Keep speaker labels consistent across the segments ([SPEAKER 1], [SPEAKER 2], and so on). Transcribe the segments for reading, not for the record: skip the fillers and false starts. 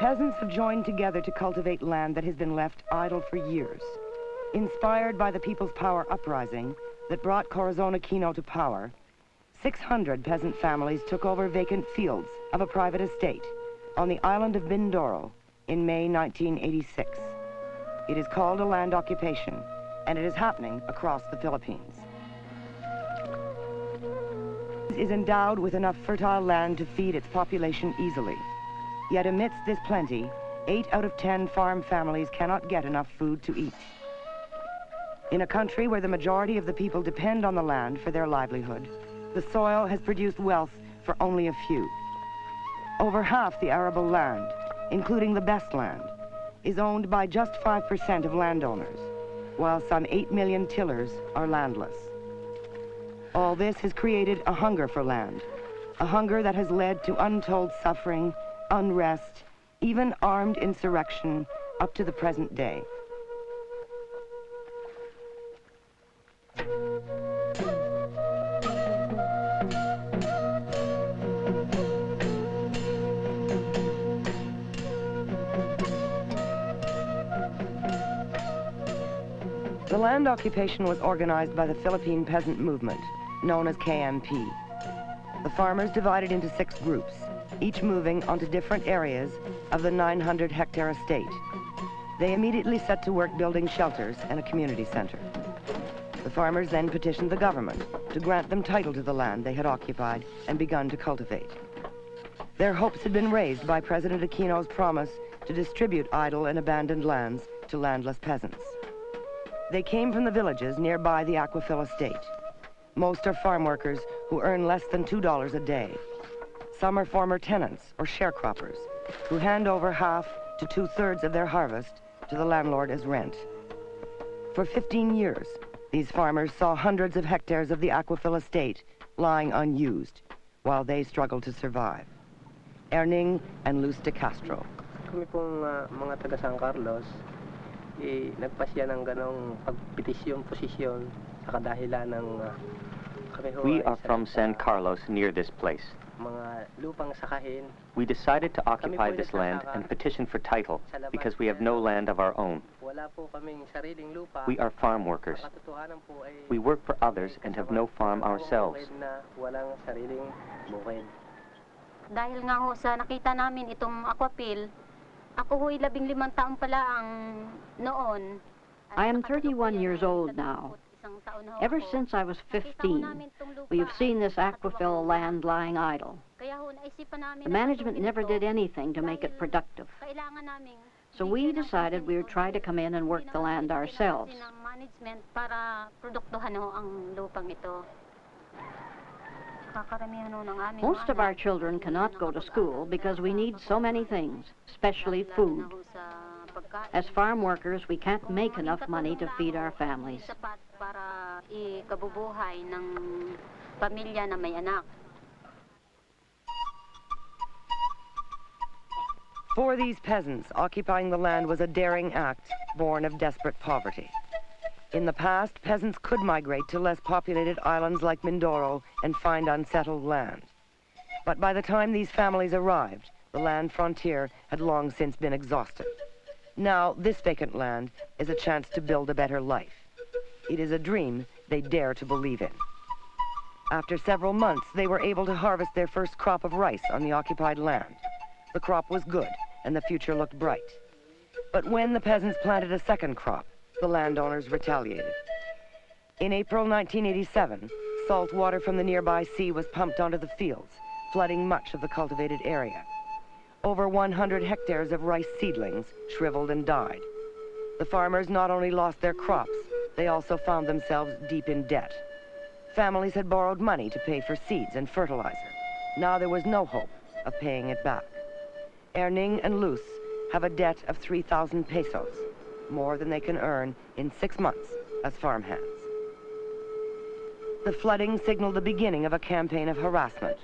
[SPEAKER 1] Peasants have joined together to cultivate land that has been left idle for years. Inspired by the People's Power uprising that brought Cory Aquino to power, 600 peasant families took over vacant fields of a private estate on the island of Mindoro in May 1986. It is called a land occupation, and it is happening across the Philippines. It is endowed with enough fertile land to feed its population easily. Yet amidst this plenty, 8 out of 10 farm families cannot get enough food to eat. In a country where the majority of the people depend on the land for their livelihood, the soil has produced wealth for only a few. Over half the arable land, including the best land, is owned by just 5% of landowners, while some 8 million tillers are landless. All this has created a hunger for land, a hunger that has led to untold suffering, unrest, even armed insurrection up to the present day. The land occupation was organized by the Philippine Peasant Movement, known as KMP. The farmers divided into 6 groups, each moving onto different areas of the 900-hectare estate. They immediately set to work building shelters and a community center. The farmers then petitioned the government to grant them title to the land they had occupied and begun to cultivate. Their hopes had been raised by President Aquino's promise to distribute idle and abandoned lands to landless peasants. They came from the villages nearby the Aquafil estate. Most are farm workers who earn less than $2 a day. Some are former tenants or sharecroppers who hand over half to 2/3 of their harvest to the landlord as rent. For 15 years, these farmers saw hundreds of hectares of the Aquafil estate lying unused while they struggled to survive. Erning and Luz de Castro.
[SPEAKER 2] Kami pong mga taga San Carlos, nagpasya ng ganong pagpetisyon posisyon sa kadahilan ng
[SPEAKER 3] We are from San Carlos, near this place.
[SPEAKER 2] mga lupang sakahin.
[SPEAKER 3] We decided to occupy this land and petition for title because we have no land of our own.
[SPEAKER 2] Wala po kaming sariling lupa.
[SPEAKER 3] We are farm workers.
[SPEAKER 2] Katotohanan po ay
[SPEAKER 3] We work for others and have no farm ourselves.
[SPEAKER 2] na walang sariling bukid.
[SPEAKER 4] Dahil nga ho sa nakita namin itong aquapil, ako ho'y 15 taon pala ang noon.
[SPEAKER 5] I am 31 years old now. Ever since I was 15, we have seen this Aquafil land lying idle. The management never did anything to make it productive. So we decided we would try to come in and work the land ourselves. Most of our children cannot go to school because we need so many things, especially food. As farm workers, we can't make enough money to feed our families.
[SPEAKER 1] For these peasants, occupying the land was a daring act born of desperate poverty. In the past, peasants could migrate to less populated islands like Mindoro and find unsettled land. But by the time these families arrived, the land frontier had long since been exhausted. Now, this vacant land is a chance to build a better life. It is a dream they dare to believe in. After several months, they were able to harvest their first crop of rice on the occupied land. The crop was good, and the future looked bright. But when the peasants planted a second crop, the landowners retaliated. In April 1987, salt water from the nearby sea was pumped onto the fields, flooding much of the cultivated area. Over 100 hectares of rice seedlings shriveled and died. The farmers not only lost their crops, they also found themselves deep in debt. Families had borrowed money to pay for seeds and fertilizer. Now there was no hope of paying it back. Erning and Luz have a debt of 3,000 pesos, more than they can earn in 6 months as farmhands. The flooding signaled the beginning of a campaign of harassment.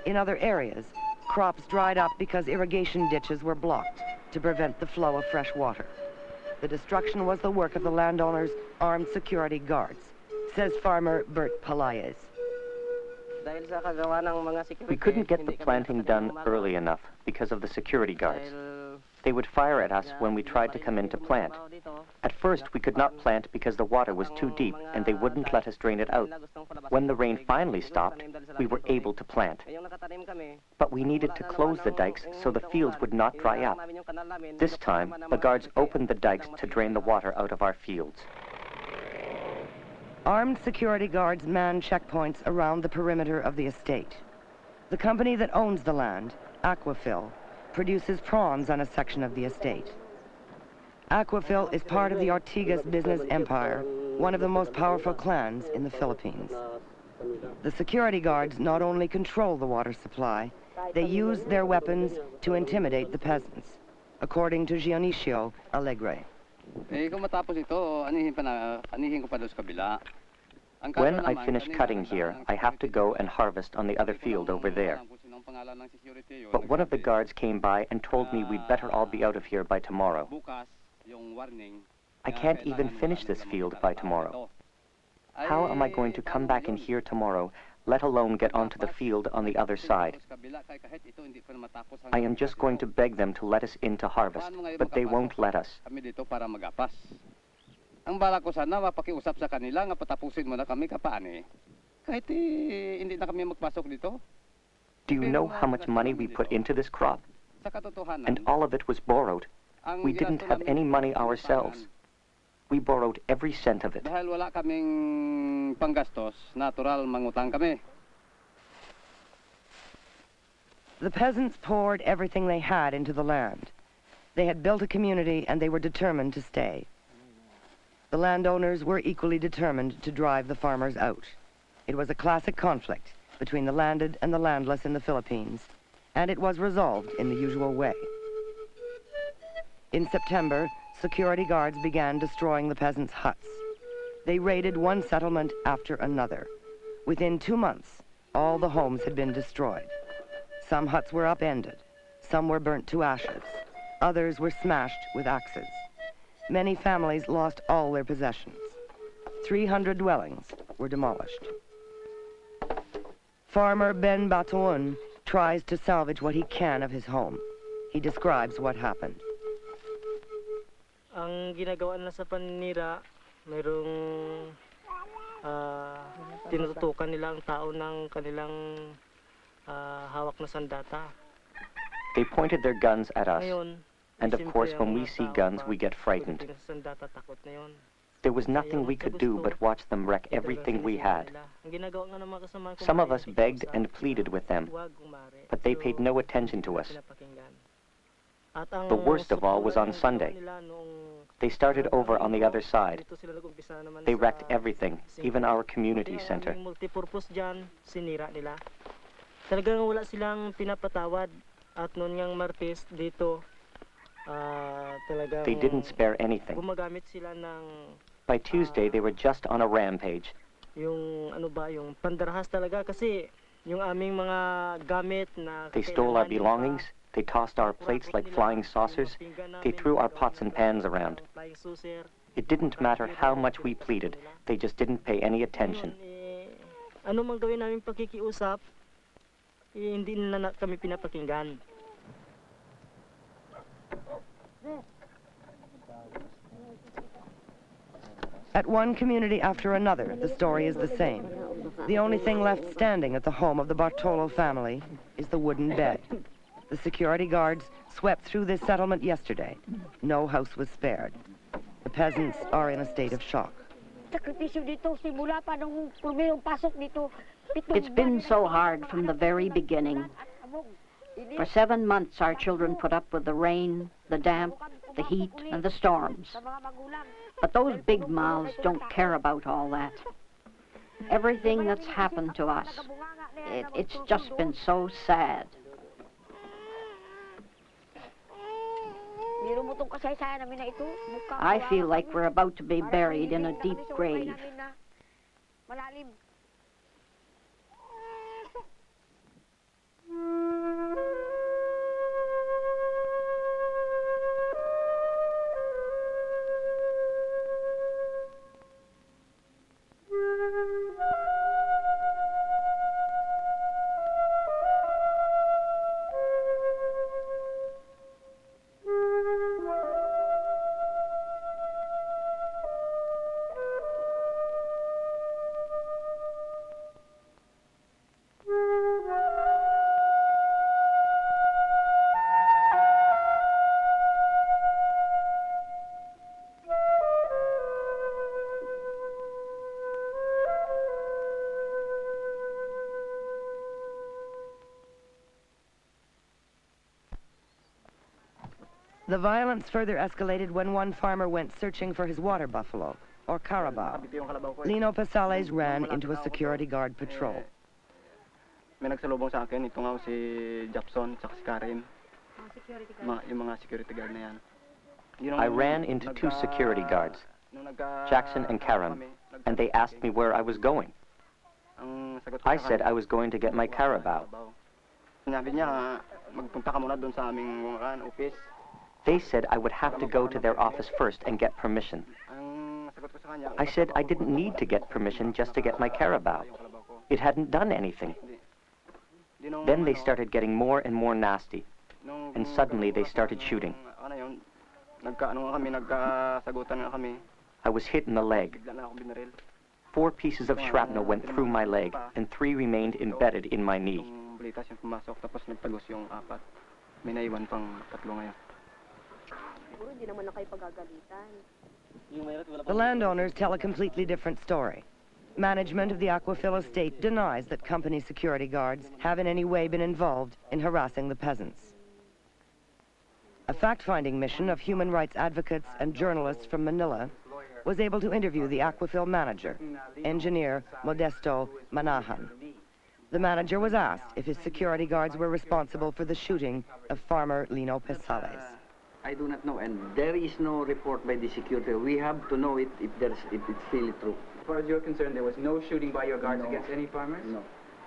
[SPEAKER 1] In other areas, crops dried up because irrigation ditches were blocked to prevent the flow of fresh water. The destruction was the work of the landowners' armed security guards, says farmer Bert Palayes.
[SPEAKER 3] We couldn't get the planting done early enough because of the security guards. They would fire at us when we tried to come in to plant. At first, we could not plant because the water was too deep and they wouldn't let us drain it out. When the rain finally stopped, we were able to plant. But we needed to close the dikes so the fields would not dry up. This time, the guards opened the dikes to drain the water out of our fields.
[SPEAKER 1] Armed security guards man checkpoints around the perimeter of the estate. The company that owns the land, Aquafil, produces prawns on a section of the estate. Aquafil is part of the Ortigas business empire, one of the most powerful clans in the Philippines. The security guards not only control the water supply, they use their weapons to intimidate the peasants, according to Dionisio Alegre.
[SPEAKER 3] When I finish cutting here, I have to go and harvest on the other field over there. But one of the guards came by and told me we'd better all be out of here by tomorrow. I can't even finish this field by tomorrow. How am I going to come back in here tomorrow, let alone get onto the field on the other side? I am just going to beg them to let us in to harvest, but they won't let us.
[SPEAKER 6] Ang bala ko sana mapakiusap sa kanila nga patapusin mo na kami kapaani. Kahit hindi na kami magpasok dito.
[SPEAKER 3] Do you know how much money we put into this crop? And all of it was borrowed. We didn't have any money ourselves. We borrowed every cent of it.
[SPEAKER 6] Dahil wala kaming panggastos, natural mangutang kami.
[SPEAKER 1] The peasants poured everything they had into the land. They had built a community and they were determined to stay. The landowners were equally determined to drive the farmers out. It was a classic conflict between the landed and the landless in the Philippines, and it was resolved in the usual way. In September, security guards began destroying the peasants' huts. They raided one settlement after another. Within 2 months, all the homes had been destroyed. Some huts were upended, some were burnt to ashes, others were smashed with axes. Many families lost all their possessions. 300 dwellings were demolished. Farmer Ben Batuon tries to salvage what he can of his home. He describes what happened.
[SPEAKER 2] Ang ginagawa nila sa paninira, mayroong tinututukan nila ang tao ng kanilang hawak na sandata.
[SPEAKER 3] They pointed their guns at us.
[SPEAKER 2] Ngayon,
[SPEAKER 3] And of course, when we see guns, we get frightened. There was nothing we could do but watch them wreck everything we had. Some of us begged and pleaded with them, but they paid no attention to us. The worst of all was on Sunday. They started over on the other side. They wrecked everything, even our community center.
[SPEAKER 2] Talagang wala silang pinapatawad at noon ngang Martes dito.
[SPEAKER 3] They didn't spare anything. By Tuesday, they were just on a rampage. They stole our belongings. They tossed our plates like flying saucers. They threw our pots and pans around. It didn't matter how much we pleaded. They just didn't pay any attention.
[SPEAKER 2] Ano mang gawin namin pakikiusap, hindi na kami pinapakinggan.
[SPEAKER 1] At one community after another, the story is the same. The only thing left standing at the home of the Bartolo family is the wooden bed. The security guards swept through this settlement yesterday. No house was spared. The peasants are in a state of shock.
[SPEAKER 5] It's been so hard from the very beginning. For 7 months, our children put up with the rain, the damp, the heat, and the storms. But those big mouths don't care about all that. Everything that's happened to us, it's just been so sad. I feel like we're about to be buried in a deep grave.
[SPEAKER 1] The violence further escalated when one farmer went searching for his water buffalo, or carabao. Lino Pasales ran into a security guard patrol.
[SPEAKER 7] May nagsalubong sa akin, ito nga si Japson, saka si Karim. Yung mga security guard na yan.
[SPEAKER 3] I ran into two security guards, Jackson and Karim, and they asked me where I was going. I said I was going to get my carabao.
[SPEAKER 7] Sinabi niya, magpunta ka muna doon sa aming office.
[SPEAKER 3] They said I would have to go to their office first and get permission. I said I didn't need to get permission just to get my carabao. It hadn't done anything. Then they started getting more and more nasty, and suddenly they started shooting. I was hit in the leg. 4 pieces of shrapnel went through my leg, and 3 remained embedded in my knee.
[SPEAKER 1] The landowners tell a completely different story. Management of the Aquafil estate denies that company security guards have in any way been involved in harassing the peasants. A fact-finding mission of human rights advocates and journalists from Manila was able to interview the Aquafil manager, engineer Modesto Manahan. The manager was asked if his security guards were responsible for the shooting of farmer Lino Pasales.
[SPEAKER 8] I do not know, and there is no report by the security. We have to know it if it's really true.
[SPEAKER 9] As far as you're concerned, there was no shooting by your guards against any farmers?
[SPEAKER 8] No.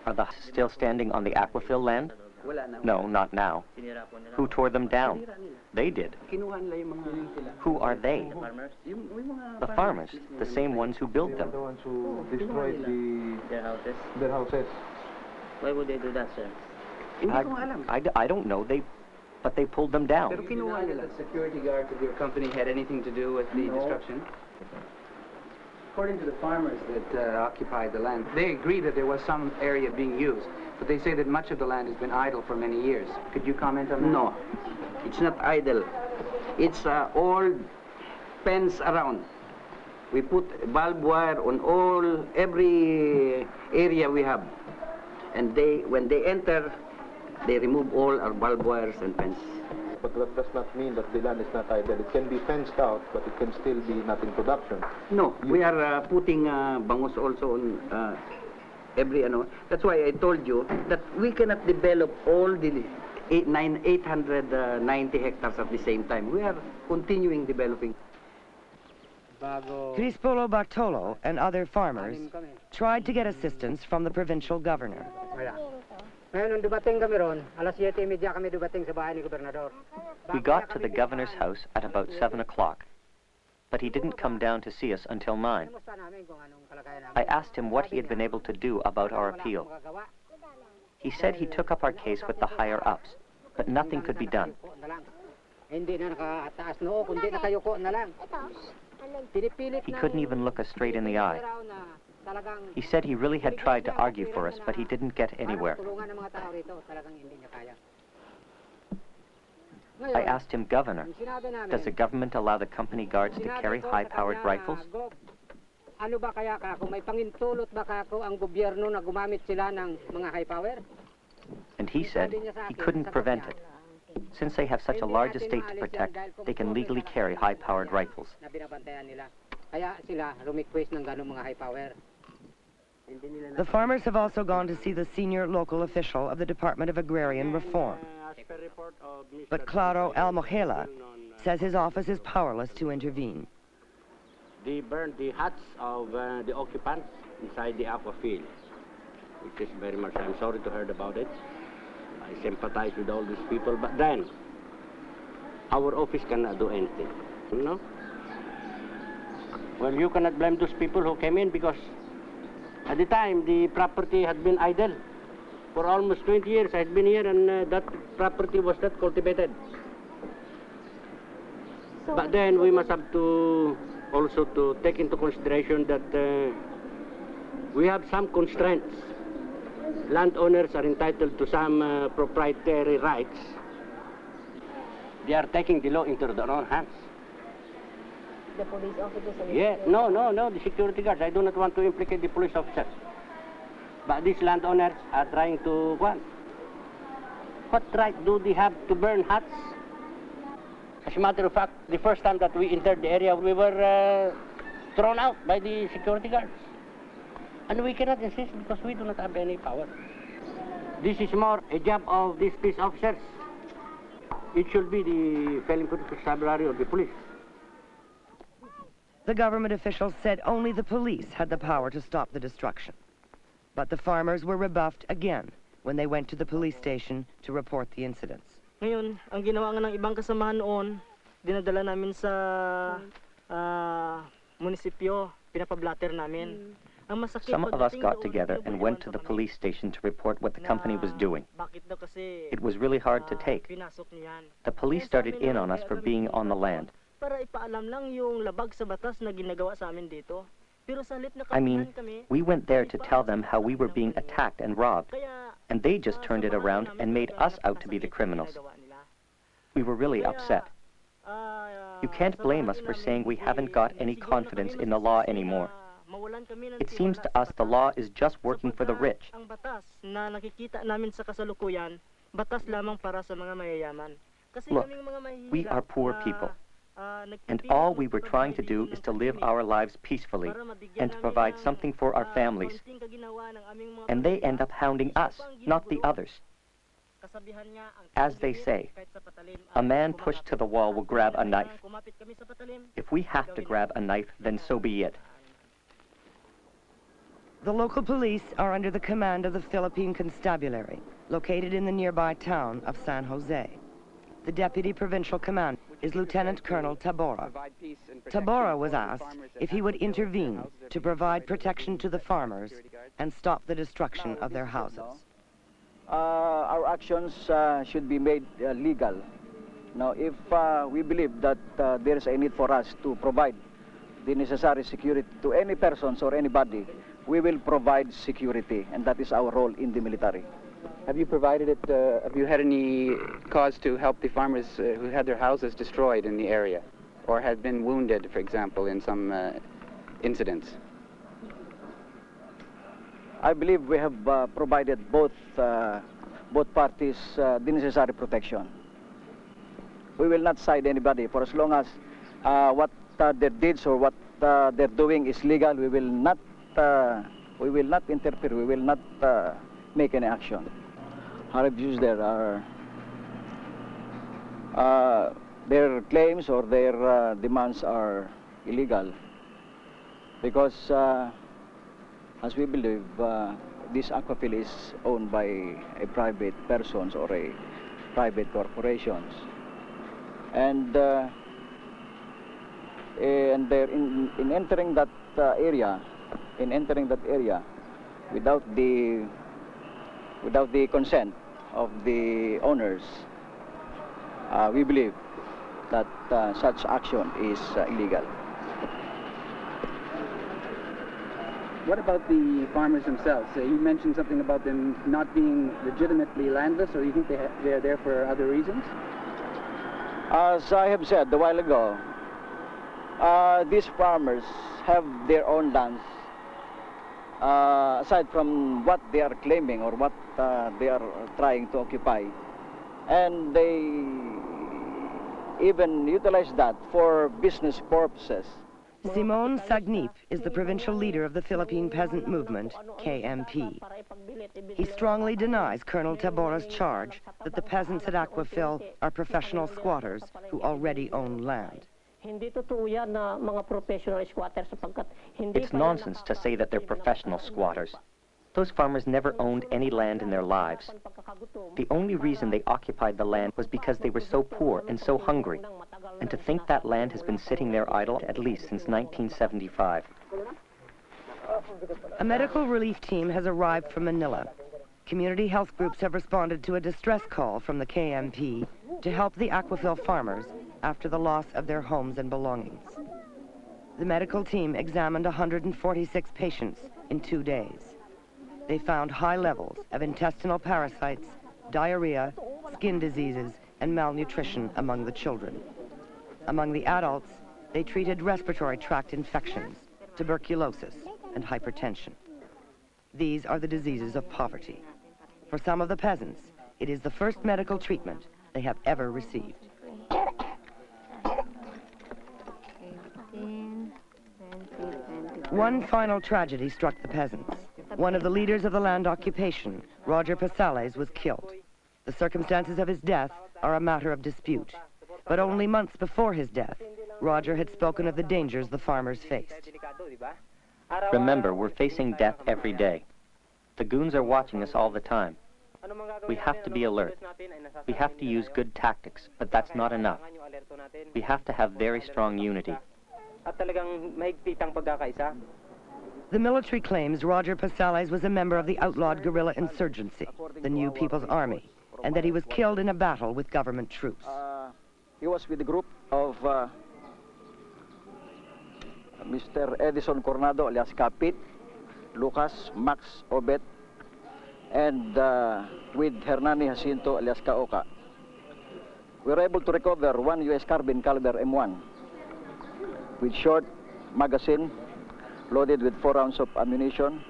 [SPEAKER 3] Are the still standing on the Aquafil land? No, not now. Who tore them down? They did. Who are they? The farmers, the same ones who built them.
[SPEAKER 10] The ones who destroyed their houses.
[SPEAKER 8] Why would they do that, sir?
[SPEAKER 3] I don't know. But they pulled them down.
[SPEAKER 9] Do you know that the security guards of your company had anything to do with the destruction? According to the farmers that occupied the land, they agree that there was some area being used, but they say that much of the land has been idle for many years. Could you comment on that?
[SPEAKER 8] No, it's not idle. It's all pens around. We put barbed wire on every area we have, and when they enter, they remove all our barbed wires and pens.
[SPEAKER 10] But that does not mean that the land is not idle. It can be fenced out, but it can still be not in production.
[SPEAKER 8] No, we are putting bangus also on every. That's why I told you that we cannot develop all the 890 hectares at the same time. We are continuing developing.
[SPEAKER 1] Crispolo Bartolo and other farmers tried to get assistance from the provincial governor.
[SPEAKER 3] We got to the governor's house at about 7 o'clock, but he didn't come down to see us until 9. I asked him what he had been able to do about our appeal. He said he took up our case with the higher-ups, but nothing could be done. He couldn't even look us straight in the eye. He said he really had tried to argue for us, but he didn't get anywhere. I asked him, Governor, does the government allow the company guards to carry high-powered rifles? And he said he couldn't prevent it. Since they have such a large estate to protect, they can legally carry high-powered rifles.
[SPEAKER 1] The farmers have also gone to see the senior local official of the Department of Agrarian Reform. But Claro Almojela says his office is powerless to intervene.
[SPEAKER 11] They burned the huts of the occupants inside the Aquafil, which is very much, I'm sorry to hear about it. I sympathize with all these people, but then our office cannot do anything, you know? Well, you cannot blame those people who came in because at the time the property had been idle. For almost 20 years I had been here and that property was not cultivated. But then we must have to also to take into consideration that we have some constraints. Landowners are entitled to some proprietary rights. They are taking the law into their own hands.
[SPEAKER 4] The police officers?
[SPEAKER 11] Yeah, no, the security guards. I do not want to implicate the police officers. But these landowners are trying to, what right do they have to burn huts? As a matter of fact, the first time that we entered the area, we were thrown out by the security guards. And we cannot insist because we do not have any power. This is more a job of these peace officers. It should be the Philippine Constabulary or the police.
[SPEAKER 1] The government officials said only the police had the power to stop the destruction. But the farmers were rebuffed again when they went to the police station to report the incidents.
[SPEAKER 12] Ngayon, ang ginawa nga ng ibang kasamahan noon, dinadala namin sa munisipyo, pinapablatter namin.
[SPEAKER 3] Some of us got together and went to the police station to report what the company was doing. It was really hard to take. The police started in on us for being on the land. I mean, we went there to tell them how we were being attacked and robbed, and they just turned it around and made us out to be the criminals. We were really upset. You can't blame us for saying we haven't got any confidence in the law anymore. It seems to us the law is just working for the rich. Look, we are poor people, and all we were trying to do is to live our lives peacefully and to provide something for our families. And they end up hounding us, not the others. As they say, a man pushed to the wall will grab a knife. If we have to grab a knife, then so be it.
[SPEAKER 1] The local police are under the command of the Philippine Constabulary, located in the nearby town of San Jose. The deputy provincial commander is Lieutenant Colonel Tabora. Tabora was asked if he would intervene to provide protection to the farmers and stop the destruction of their houses.
[SPEAKER 13] Our actions should be made legal. Now, if we believe that there is a need for us to provide the necessary security to any persons or anybody, we will provide security, and that is our role in the military.
[SPEAKER 9] Have you provided it, have you had any cause to help the farmers who had their houses destroyed in the area, or had been wounded, for example, in some incidents?
[SPEAKER 13] I believe we have provided both parties the necessary protection. We will not side anybody for as long as what their deeds or what they're doing is legal. We will not interfere. We will not make any action. Our views there are their claims or their demands are illegal because, as we believe, this aquafield is owned by a private persons or a private corporations, and they're in entering that area. In entering that area, without the consent of the owners, we believe that such action is illegal.
[SPEAKER 9] What about the farmers themselves? You mentioned something about them not being legitimately landless, or you think they're there for other reasons?
[SPEAKER 13] As I have said a while ago, these farmers have their own lands. Aside from what they are claiming or what they are trying to occupy, and they even utilize that for business purposes.
[SPEAKER 1] Simon Sagnip is the provincial leader of the Philippine Peasant Movement, KMP. He strongly denies Colonel Tabora's charge that the peasants at Aquafil are professional squatters who already own land.
[SPEAKER 3] It's nonsense to say that they're professional squatters. Those farmers never owned any land in their lives. The only reason they occupied the land was because they were so poor and so hungry. And to think that land has been sitting there idle at least since 1975.
[SPEAKER 1] A medical relief team has arrived from Manila. Community health groups have responded to a distress call from the KMP to help the Aquafil farmers after the loss of their homes and belongings. The medical team examined 146 patients in 2 days. They found high levels of intestinal parasites, diarrhea, skin diseases, and malnutrition among the children. Among the adults, they treated respiratory tract infections, tuberculosis, and hypertension. These are the diseases of poverty. For some of the peasants, it is the first medical treatment they have ever received. One final tragedy struck the peasants. One of the leaders of the land occupation, Roger Pasales, was killed. The circumstances of his death are a matter of dispute. But only months before his death, Roger had spoken of the dangers the farmers faced.
[SPEAKER 3] Remember, we're facing death every day. The goons are watching us all the time. We have to be alert. We have to use good tactics, but that's not enough. We have to have very strong unity.
[SPEAKER 1] The military claims Roger Pasales was a member of the outlawed guerrilla insurgency, the New People's Army, and that he was killed in a battle with government troops.
[SPEAKER 13] He was with a group of Mr. Edison Coronado alias Kapit, Lucas, Max Obet, and with Hernani Jacinto alias Kaoka. We were able to recover one U.S. carbine caliber M1 with short magazine loaded with 4 rounds of ammunition,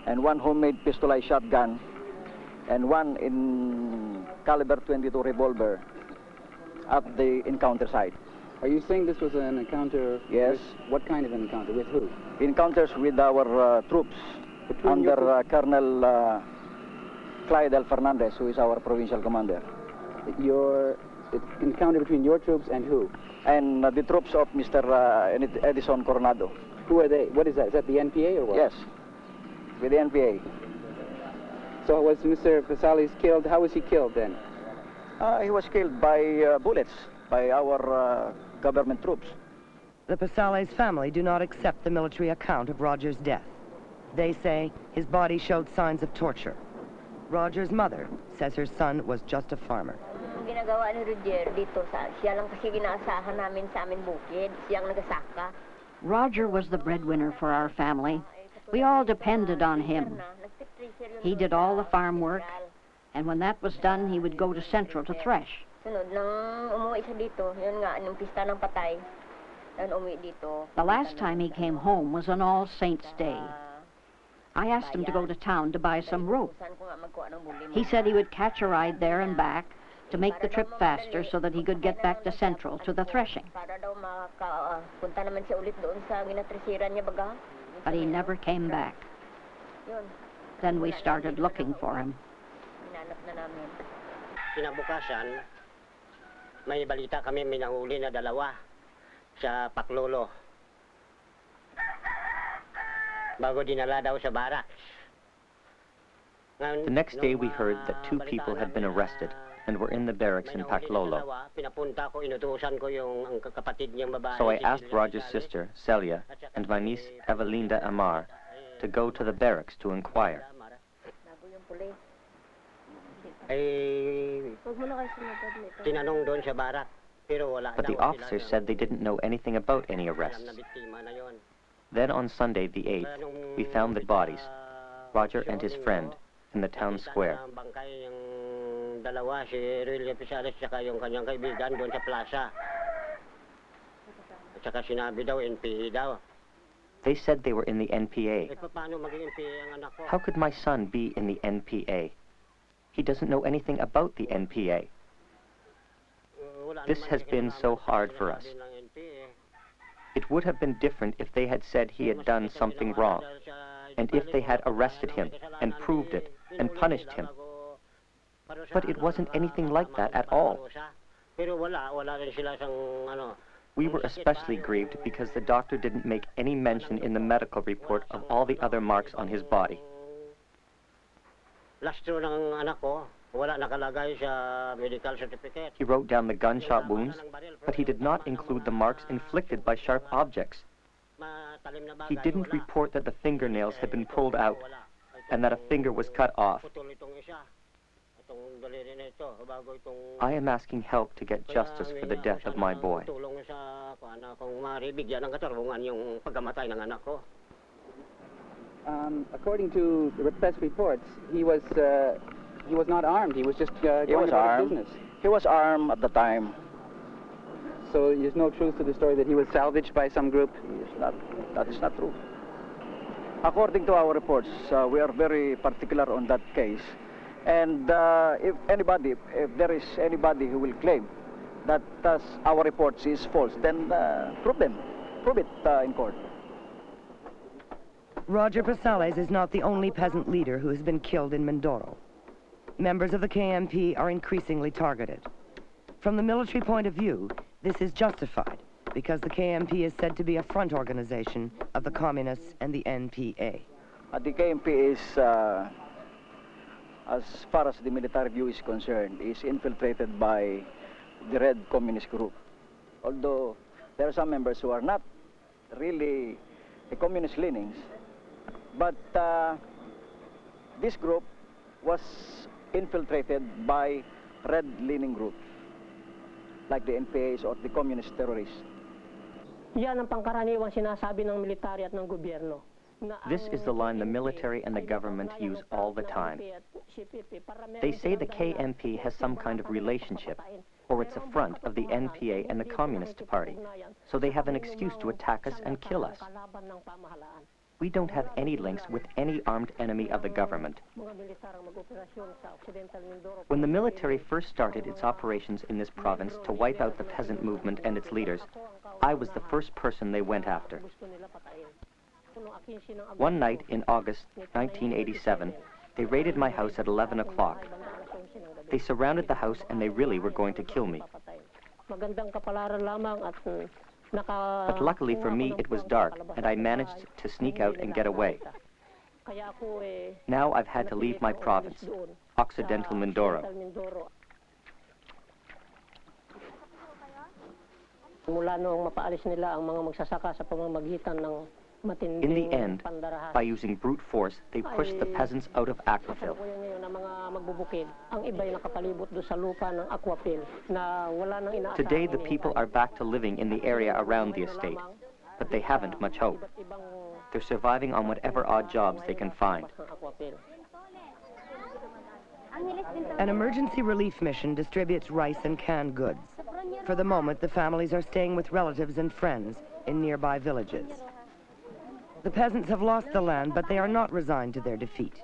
[SPEAKER 13] and one homemade pistolized shotgun, and one in caliber 22 revolver at the encounter site.
[SPEAKER 9] Are you saying this was an encounter?
[SPEAKER 13] Yes.
[SPEAKER 9] What kind of an encounter? With who?
[SPEAKER 13] Encounters with our troops under Colonel Clyde L. Fernandez, who is our provincial commander.
[SPEAKER 9] Your encounter between your troops and who?
[SPEAKER 13] And the troops of Mr. Edison Coronado.
[SPEAKER 9] Who are they? What is that? Is that the NPA or what?
[SPEAKER 13] Yes, with the NPA.
[SPEAKER 9] So was Mr. Pasales killed? How was he killed then?
[SPEAKER 13] He was killed by bullets by our government troops.
[SPEAKER 1] The Pasales family do not accept the military account of Roger's death. They say his body showed signs of torture. Roger's mother says her son was just a farmer.
[SPEAKER 4] Ginagawa ni Roger dito siya lang kasi ginaasahan namin sa aming bukid, siyang nagasaka.
[SPEAKER 5] Roger was the breadwinner for our family. We all depended on him. He did all the farm work, and when that was done, he would go to Central to thresh.
[SPEAKER 4] Sunod nang umuwi siya dito, yun nga, nung pista ng patay, nang umuwi dito.
[SPEAKER 5] The last time he came home was on All Saints' Day. I asked him to go to town to buy some rope. He said he would catch a ride there and back to make the trip faster so that he could get back to Central to the threshing. But he never came back. Then we started looking for him.
[SPEAKER 11] Kinabukasan, may balita kami may nahuli na dalawa sa Paklolo. Bago dinala daw sa barracks.
[SPEAKER 3] The next day we heard that 2 people had been arrested and were in the barracks in Paklolo. So I asked Roger's sister, Celia, and my niece, Evelinda Amar, to go to the barracks to inquire. But the officers said they didn't know anything about any arrests. Then on Sunday, the 8th, we found the bodies, Roger and his friend, in the town square.
[SPEAKER 11] Dalawa, si Rilya Pisales, tsaka yung kanyang kaibigan doon sa plaza. At saka sinabi daw, NPA daw.
[SPEAKER 3] They said they were in the NPA.
[SPEAKER 11] Paano maging NPA ang anak ko?
[SPEAKER 3] How could my son be in the NPA? He doesn't know anything about the NPA. This has been so hard for us. It would have been different if they had said he had done something wrong, and if they had arrested him and proved it and punished him. But it wasn't anything like that at all. We were especially grieved because the doctor didn't make any mention in the medical report of all the other marks on his body. He wrote down the gunshot wounds, but he did not include the marks inflicted by sharp objects. He didn't report that the fingernails had been pulled out and that a finger was cut off. I am asking help to get justice for the death of my boy.
[SPEAKER 9] According to the press reports, he was not armed. He was just going about his business.
[SPEAKER 13] He was armed at the time.
[SPEAKER 9] So there's no truth to the story that he was salvaged by some group?
[SPEAKER 13] That is not true. According to our reports, we are very particular on that case. And if there is anybody who will claim that our reports is false, then prove it in court.
[SPEAKER 1] Roger Pasales is not the only peasant leader who has been killed in Mindoro. Members of the KMP are increasingly targeted. From the military point of view, this is justified because the KMP is said to be a front organization of the Communists and the NPA.
[SPEAKER 13] The KMP is, as far as the military view is concerned, is infiltrated by the Red Communist group. Although there are some members who are not really the communist leanings, but this group was infiltrated by red-leaning groups, like the NPAs or the communist terrorists.
[SPEAKER 2] Yan ang pangkaraniwang sinasabi ng military at ng gobyerno.
[SPEAKER 3] This is the line the military and the government use all the time. They say the KMP has some kind of relationship, or it's a front of the NPA and the Communist Party, so they have an excuse to attack us and kill us. We don't have any links with any armed enemy of the government. When the military first started its operations in this province to wipe out the peasant movement and its leaders, I was the first person they went after. One night in August 1987, they raided my house at 11 o'clock. They surrounded the house and they really were going to kill me. But luckily for me, it was dark, and I managed to sneak out and get away. Now I've had to leave my province, Occidental Mindoro. In the end, by using brute force, they pushed the peasants out of Aquafil. Today, the people are back to living in the area around the estate, but they haven't much hope. They're surviving on whatever odd jobs they can find.
[SPEAKER 1] An emergency relief mission distributes rice and canned goods. For the moment, the families are staying with relatives and friends in nearby villages. The peasants have lost the land, but they are not resigned to their defeat.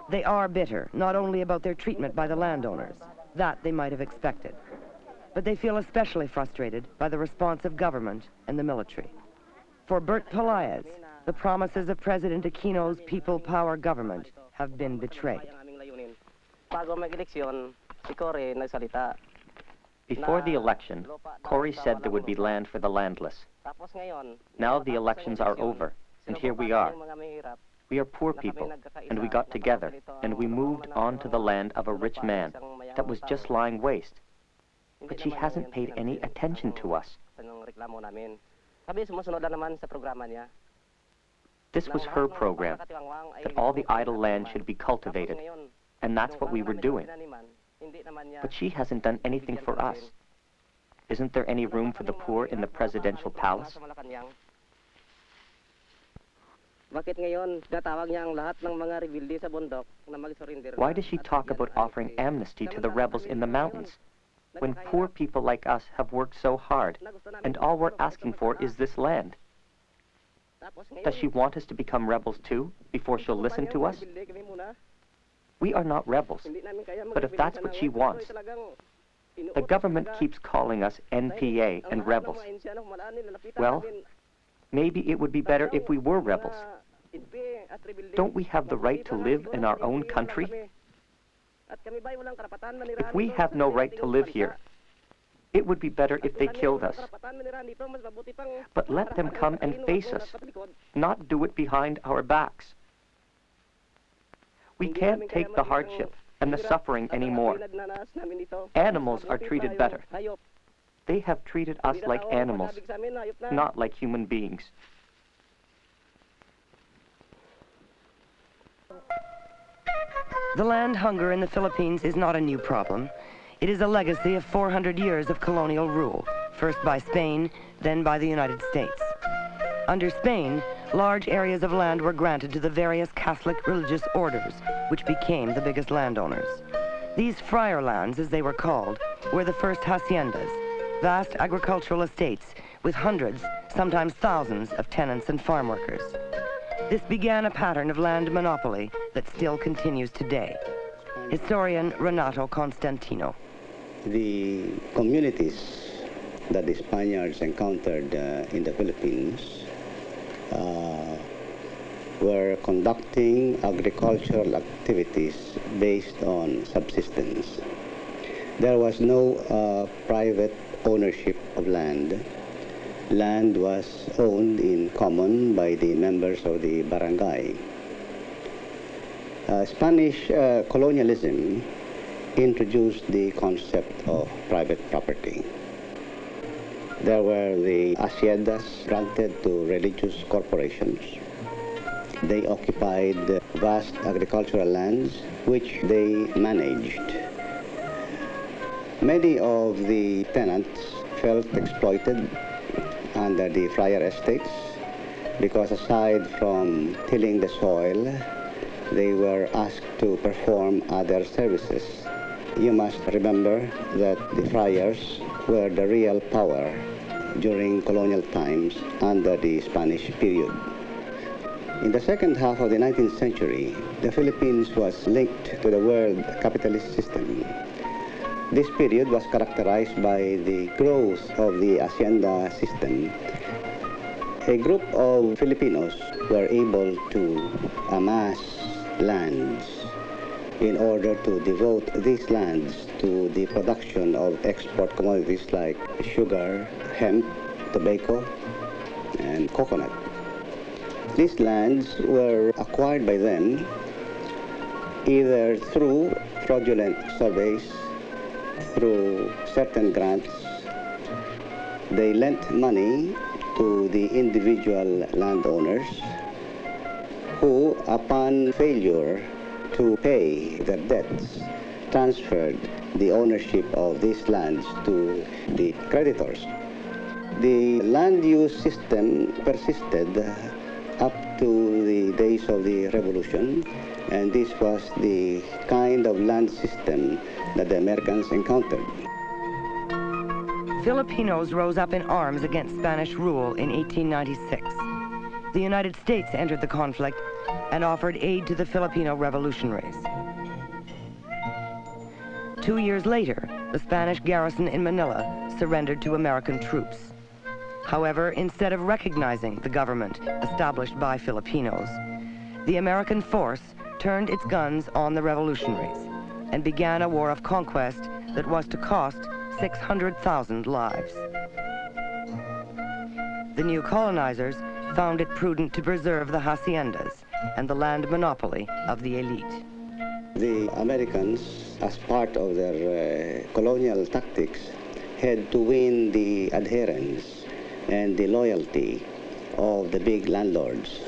[SPEAKER 1] They are bitter, not only about their treatment by the landowners, that they might have expected, but they feel especially frustrated by the response of government and the military. For Bert Pelaez, the promises of President Aquino's people power government have been betrayed.
[SPEAKER 3] Before the election, Cory said there would be land for the landless. Now the elections are over, and here we are. We are poor people, and we got together, and we moved on to the land of a rich man that was just lying waste. But she hasn't paid any attention to us. This was her program, that all the idle land should be cultivated, and that's what we were doing. But she hasn't done anything for us. Isn't there any room for the poor in the presidential palace? Why does she talk about offering amnesty to the rebels in the mountains, when poor people like us have worked so hard, and all we're asking for is this land? Does she want us to become rebels too, before she'll listen to us? We are not rebels, but if that's what she wants, the government keeps calling us NPA and rebels. Well, maybe it would be better if we were rebels. Don't we have the right to live in our own country? If we have no right to live here, it would be better if they killed us. But let them come and face us, not do it behind our backs. We can't take the hardship and the suffering anymore. Animals are treated better. They have treated us like animals, not like human beings.
[SPEAKER 1] The land hunger in the Philippines is not a new problem. It is a legacy of 400 years of colonial rule, first by Spain, then by the United States. Under Spain, large areas of land were granted to the various Catholic religious orders, which became the biggest landowners. These friar lands, as they were called, were the first haciendas, vast agricultural estates with hundreds, sometimes thousands, of tenants and farm workers. This began a pattern of land monopoly that still continues today. Historian Renato Constantino.
[SPEAKER 14] The communities that the Spaniards encountered in the Philippines were conducting agricultural activities based on subsistence. There was no private ownership of land. Land was owned in common by the members of the barangay. Spanish colonialism introduced the concept of private property. There were the haciendas granted to religious corporations. They occupied vast agricultural lands which they managed. Many of the tenants felt exploited under the friar estates because aside from tilling the soil, they were asked to perform other services. You must remember that the friars were the real power during colonial times under the Spanish period. In the second half of the 19th century, the Philippines was linked to the world capitalist system. This period was characterized by the growth of the hacienda system. A group of Filipinos were able to amass lands in order to devote these lands to the production of export commodities like sugar, hemp, tobacco, and coconut. These lands were acquired by them either through fraudulent surveys, through certain grants. They lent money to the individual landowners who, upon failure to pay their debts, transferred the ownership of these lands to the creditors. The land use system persisted up to the days of the Revolution, and this was the kind of land system that the Americans encountered.
[SPEAKER 1] Filipinos rose up in arms against Spanish rule in 1896. The United States entered the conflict and offered aid to the Filipino revolutionaries. 2 years later, the Spanish garrison in Manila surrendered to American troops. However, instead of recognizing the government established by Filipinos, the American force turned its guns on the revolutionaries and began a war of conquest that was to cost 600,000 lives. The new colonizers found it prudent to preserve the haciendas and the land monopoly of the elite.
[SPEAKER 14] The Americans, as part of their colonial tactics, had to win the adherence and the loyalty of the big landlords.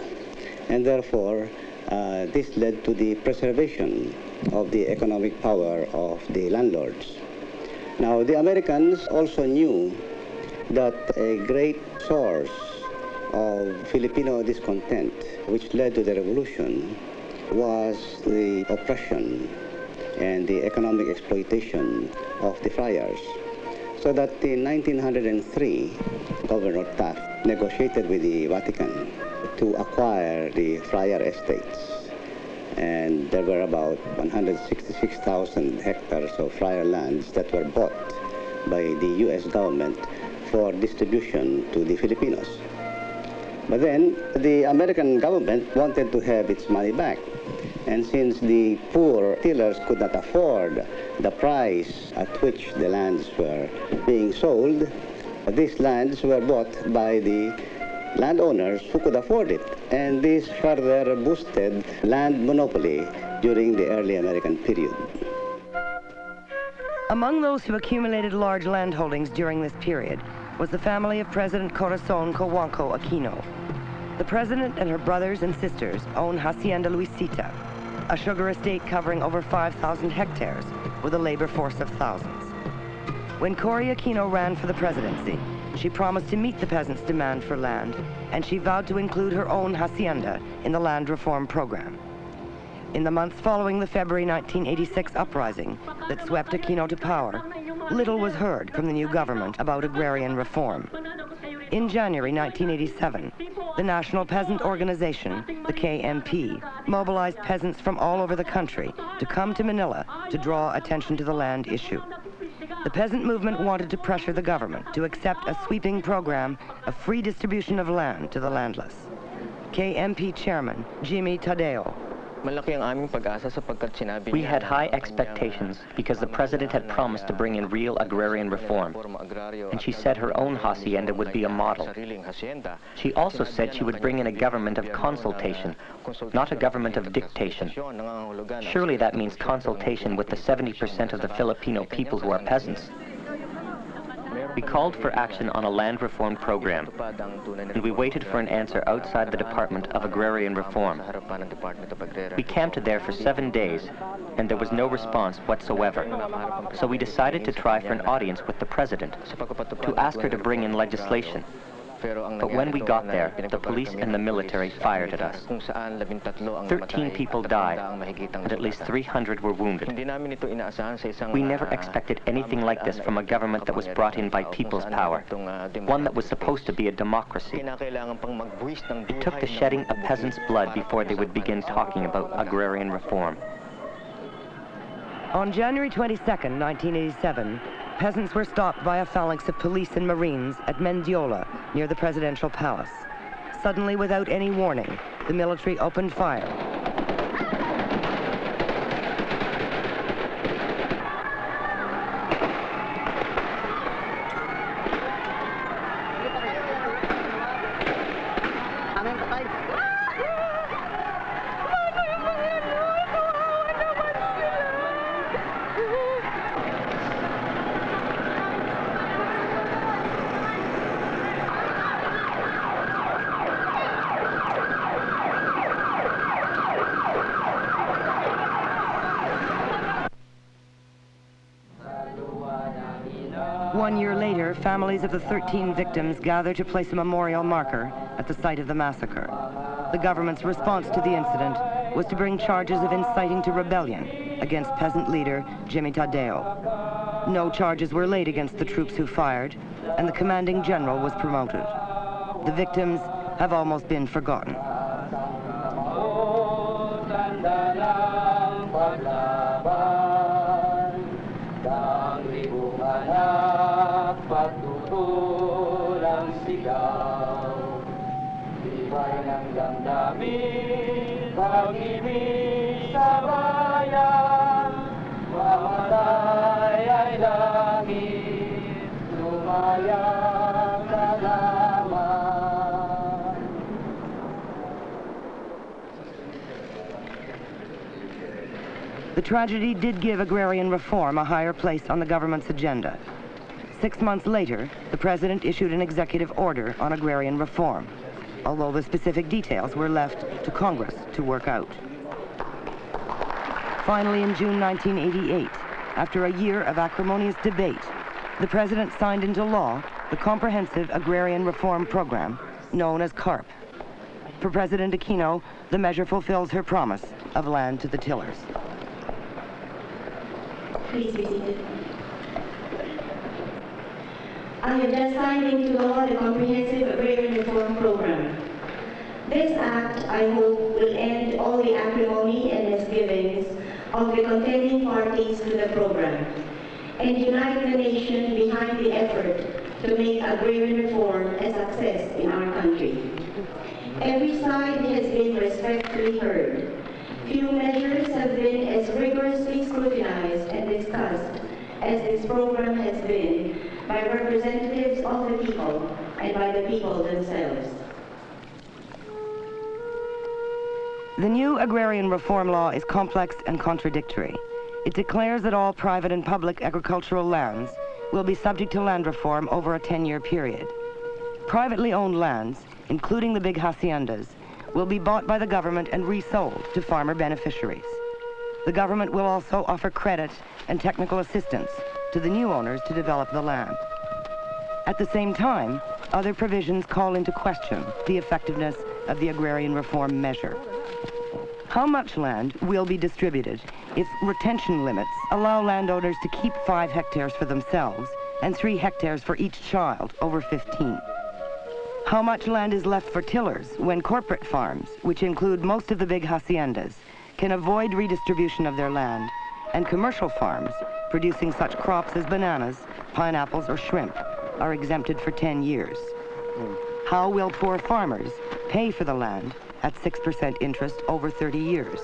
[SPEAKER 14] And therefore, this led to the preservation of the economic power of the landlords. Now, the Americans also knew that a great source of Filipino discontent, which led to the revolution, was the oppression and the economic exploitation of the friars. So that in 1903, Governor Taft negotiated with the Vatican to acquire the friar estates. And there were about 166,000 hectares of friar lands that were bought by the U.S. government for distribution to the Filipinos. But then the American government wanted to have its money back. And since the poor tillers could not afford the price at which the lands were being sold, these lands were bought by the landowners who could afford it. And this further boosted land monopoly during the early American period.
[SPEAKER 1] Among those who accumulated large land holdings during this period was the family of President Corazon Aquino. The president and her brothers and sisters owned Hacienda Luisita, a sugar estate covering over 5,000 hectares with a labor force of thousands. When Cory Aquino ran for the presidency, she promised to meet the peasants' demand for land, and she vowed to include her own hacienda in the land reform program. In the months following the February 1986 uprising that swept Aquino to power, little was heard from the new government about agrarian reform. In January 1987, the National Peasant Organization, the KMP, mobilized peasants from all over the country to come to Manila to draw attention to the land issue. The peasant movement wanted to pressure the government to accept a sweeping program of free distribution of land to the landless. KMP Chairman Jimmy Tadeo.
[SPEAKER 3] We had high expectations because the president had promised to bring in real agrarian reform, and she said her own hacienda would be a model. She also said she would bring in a government of consultation, not a government of dictation. Surely that means consultation with the 70% of the Filipino people who are peasants. We called for action on a land reform program, and we waited for an answer outside the Department of Agrarian Reform. We camped there for 7 days, and there was no response whatsoever. So we decided to try for an audience with the president, to ask her to bring in legislation. But when we got there, the police and the military fired at us. 13 people died, and at least 300 were wounded. We never expected anything like this from a government that was brought in by people's power, one that was supposed to be a democracy. It took the shedding of peasants' blood before they would begin talking about agrarian reform.
[SPEAKER 1] On January 22, 1987, peasants were stopped by a phalanx of police and marines at Mindoro, near the presidential palace. Suddenly, without any warning, the military opened fire. One year later, families of the 13 victims gather to place a memorial marker at the site of the massacre. The government's response to the incident was to bring charges of inciting to rebellion against peasant leader Jimmy Tadeo. No charges were laid against the troops who fired, and the commanding general was promoted. The victims have almost been forgotten. The tragedy did give agrarian reform a higher place on the government's agenda. 6 months later, the president issued an executive order on agrarian reform, although the specific details were left to Congress to work out. Finally, in June 1988, after a year of acrimonious debate, the president signed into law the Comprehensive Agrarian Reform Program, known as CARP. For President Aquino, the measure fulfills her promise of land to the tillers.
[SPEAKER 15] Please be seated. I have just signed into law the Comprehensive Agrarian Reform Program. This act, I hope, will end all the acrimony and misgivings of the contending parties to the program and unite the nation behind the effort to make agrarian reform a success in our country. Every side has been respectfully heard. Few measures have been as rigorously scrutinized and discussed as this program has been by representatives of the people and by the people themselves.
[SPEAKER 1] The new agrarian reform law is complex and contradictory. It declares that all private and public agricultural lands will be subject to land reform over a 10-year period. Privately owned lands, including the big haciendas, will be bought by the government and resold to farmer beneficiaries. The government will also offer credit and technical assistance to the new owners to develop the land. At the same time, other provisions call into question the effectiveness of the agrarian reform measure. How much land will be distributed if retention limits allow landowners to keep 5 hectares for themselves and 3 hectares for each child over 15? How much land is left for tillers when corporate farms, which include most of the big haciendas, can avoid redistribution of their land, and commercial farms producing such crops as bananas, pineapples, or shrimp are exempted for 10 years? How will poor farmers pay for the land at 6% interest over 30 years?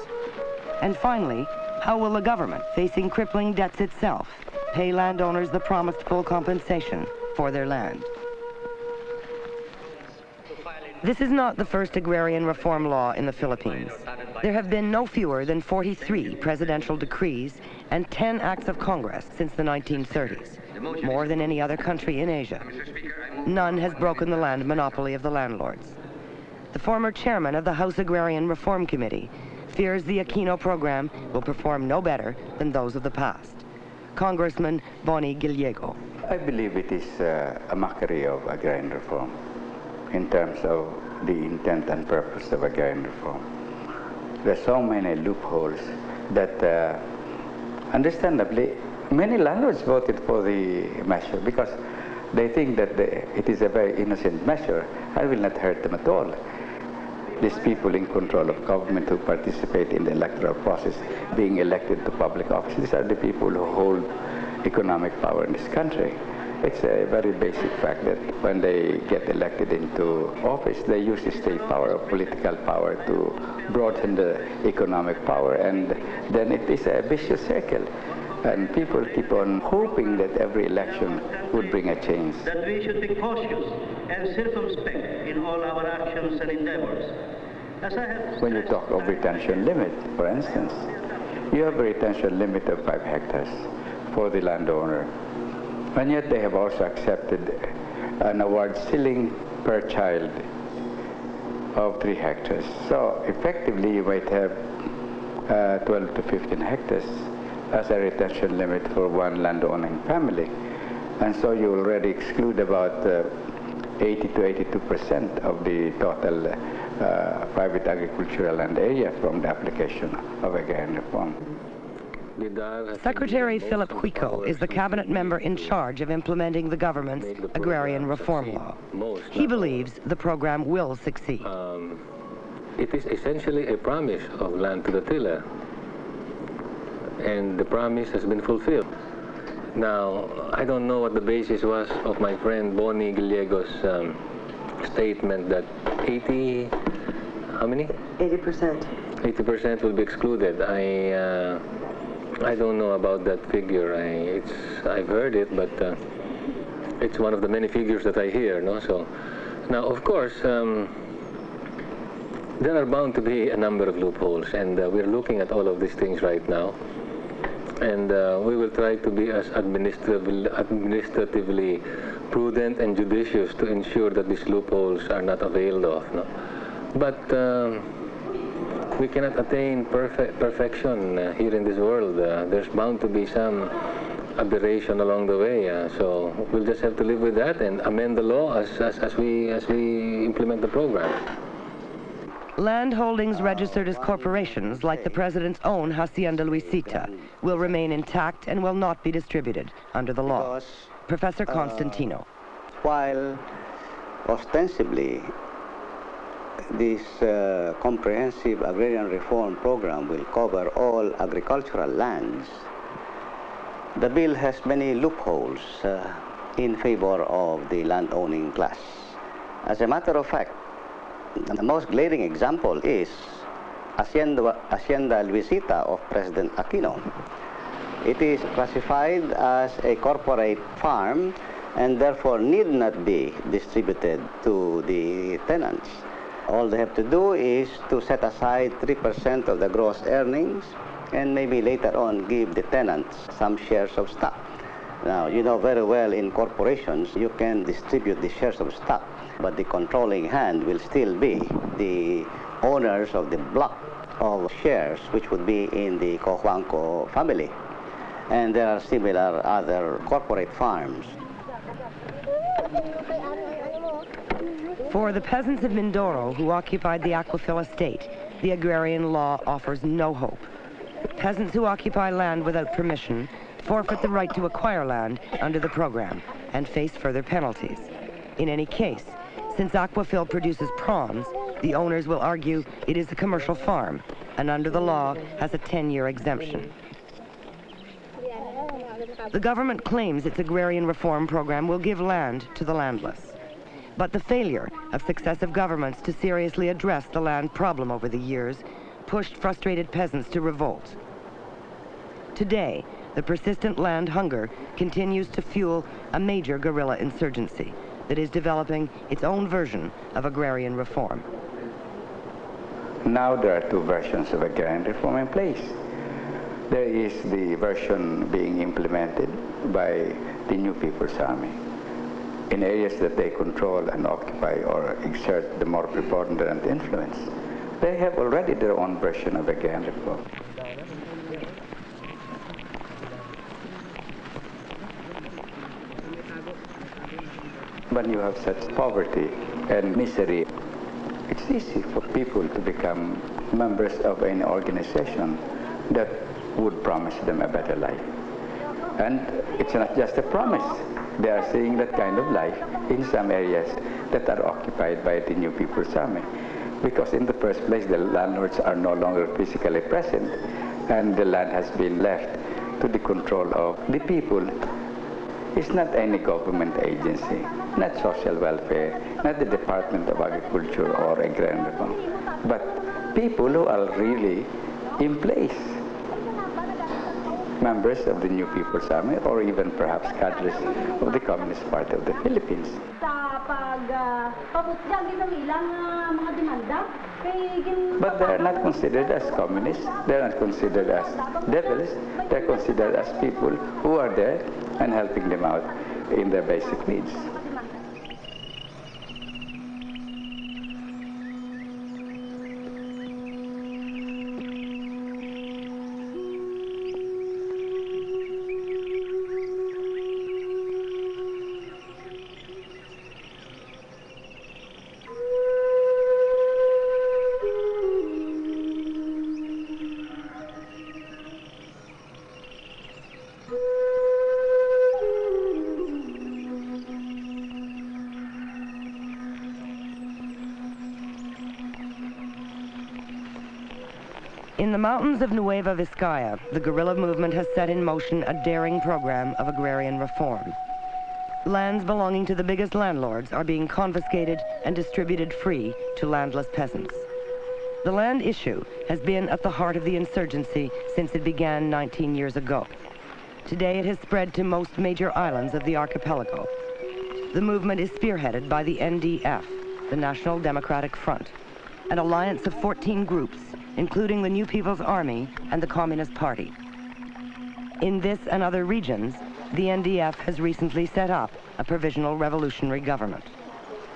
[SPEAKER 1] And finally, how will the government, facing crippling debts itself, pay landowners the promised full compensation for their land? This is not the first agrarian reform law in the Philippines. There have been no fewer than 43 presidential decrees and 10 acts of Congress since the 1930s, more than any other country in Asia. None has broken the land monopoly of the landlords. The former chairman of the House Agrarian Reform Committee fears the Aquino program will perform no better than those of the past. Congressman Boni Gallego.
[SPEAKER 16] I believe it is a mockery of agrarian reform in terms of the intent and purpose of agrarian reform. There are so many loopholes that, understandably, many landlords voted for the measure because they think that it is a very innocent measure and will not hurt them at all. These people in control of government who participate in the electoral process, being elected to public office, these are the people who hold economic power in this country. It's a very basic fact that when they get elected into office, they use the state power or political power to broaden the economic power, and then it is a vicious circle. And people keep on hoping that every election would bring a change.
[SPEAKER 17] That we should be cautious and circumspect in all our actions and endeavors.
[SPEAKER 16] When you talk of retention limit, for instance, you have a retention limit of 5 hectares for the landowner. And yet they have also accepted an award ceiling per child of 3 hectares. So effectively you might have 12 to 15 hectares as a retention limit for one landowning family. And so you already exclude about 80 to 82% of the total private agricultural land area from the application of agrarian reform.
[SPEAKER 1] Secretary Philip Huico is the cabinet member in charge of implementing the government's Agrarian Reform Law. He believes the program will succeed.
[SPEAKER 18] It is essentially a promise of land to the tiller, and the promise has been fulfilled. Now, I don't know what the basis was of my friend Boni Gallego's statement that 80, how many?
[SPEAKER 19] 80%.
[SPEAKER 18] 80% will be excluded. I don't know about that figure. I've heard it, but it's one of the many figures that I hear. No, so now, of course, there are bound to be a number of loopholes, and we're looking at all of these things right now, and we will try to be as administratively prudent and judicious to ensure that these loopholes are not availed of. No? But we cannot attain perfection here in this world. There's bound to be some aberration along the way. So we'll just have to live with that and amend the law as we implement the program.
[SPEAKER 1] Land holdings registered as corporations, like the president's own Hacienda Luisita, will remain intact and will not be distributed under the law. Professor Constantino.
[SPEAKER 14] While ostensibly this comprehensive agrarian reform program will cover all agricultural lands, the bill has many loopholes in favor of the land-owning class. As a matter of fact, the most glaring example is Hacienda Luisita of President Aquino. It is classified as a corporate farm and therefore need not be distributed to the tenants. All they have to do is to set aside 3% of the gross earnings and maybe later on give the tenants some shares of stock. Now, you know very well in corporations you can distribute the shares of stock, but the controlling hand will still be the owners of the block of shares, which would be in the Cojuangco family. And there are similar other corporate farms.
[SPEAKER 1] For the peasants of Mindoro who occupied the Aquafil estate, the agrarian law offers no hope. Peasants who occupy land without permission forfeit the right to acquire land under the program and face further penalties. In any case, since Aquafil produces prawns, the owners will argue it is a commercial farm and under the law has a 10-year exemption. The government claims its agrarian reform program will give land to the landless. But the failure of successive governments to seriously address the land problem over the years pushed frustrated peasants to revolt. Today, the persistent land hunger continues to fuel a major guerrilla insurgency that is developing its own version of agrarian reform.
[SPEAKER 16] Now there are two versions of agrarian reform in place. There is the version being implemented by the New People's Army in areas that they control and occupy or exert the more preponderant influence. They have already their own version of agrarian reform. When you have such poverty and misery, it's easy for people to become members of an organization that would promise them a better life. And it's not just a promise. They are seeing that kind of life in some areas that are occupied by the New People's Army. Because in the first place, the landlords are no longer physically present, and the land has been left to the control of the people. It's not any government agency, not social welfare, not the Department of Agriculture or Agrarian Reform, but people who are really in place. Members of the New People's Army or even perhaps cadres of the Communist Party of the Philippines. But they are not considered as communists, they are not considered as devils, they are considered as people who are there and helping them out in their basic needs.
[SPEAKER 1] In the mountains of Nueva Vizcaya, the guerrilla movement has set in motion a daring program of agrarian reform. Lands belonging to the biggest landlords are being confiscated and distributed free to landless peasants. The land issue has been at the heart of the insurgency since it began 19 years ago. Today it has spread to most major islands of the archipelago. The movement is spearheaded by the NDF, the National Democratic Front, an alliance of 14 groups, including the New People's Army and the Communist Party. In this and other regions, the NDF has recently set up a provisional revolutionary government.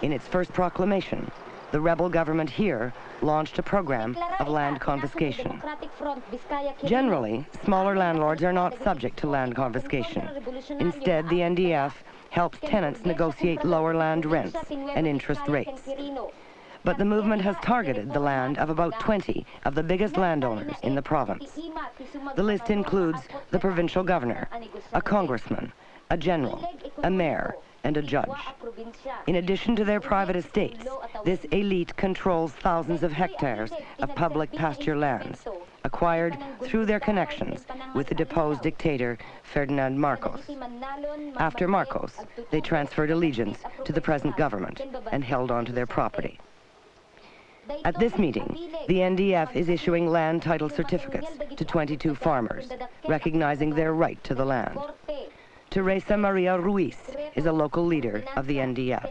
[SPEAKER 1] In its first proclamation, the rebel government here launched a program of land confiscation. Generally, smaller landlords are not subject to land confiscation. Instead, the NDF helps tenants negotiate lower land rents and interest rates. But the movement has targeted the land of about 20 of the biggest landowners in the province. The list includes the provincial governor, a congressman, a general, a mayor, and a judge. In addition to their private estates, this elite controls thousands of hectares of public pasture lands, acquired through their connections with the deposed dictator Ferdinand Marcos. After Marcos, they transferred allegiance to the present government and held on to their property. At this meeting, the NDF is issuing land title certificates to 22 farmers, recognizing their right to the land. Teresa Maria Ruiz is a local leader of the NDF.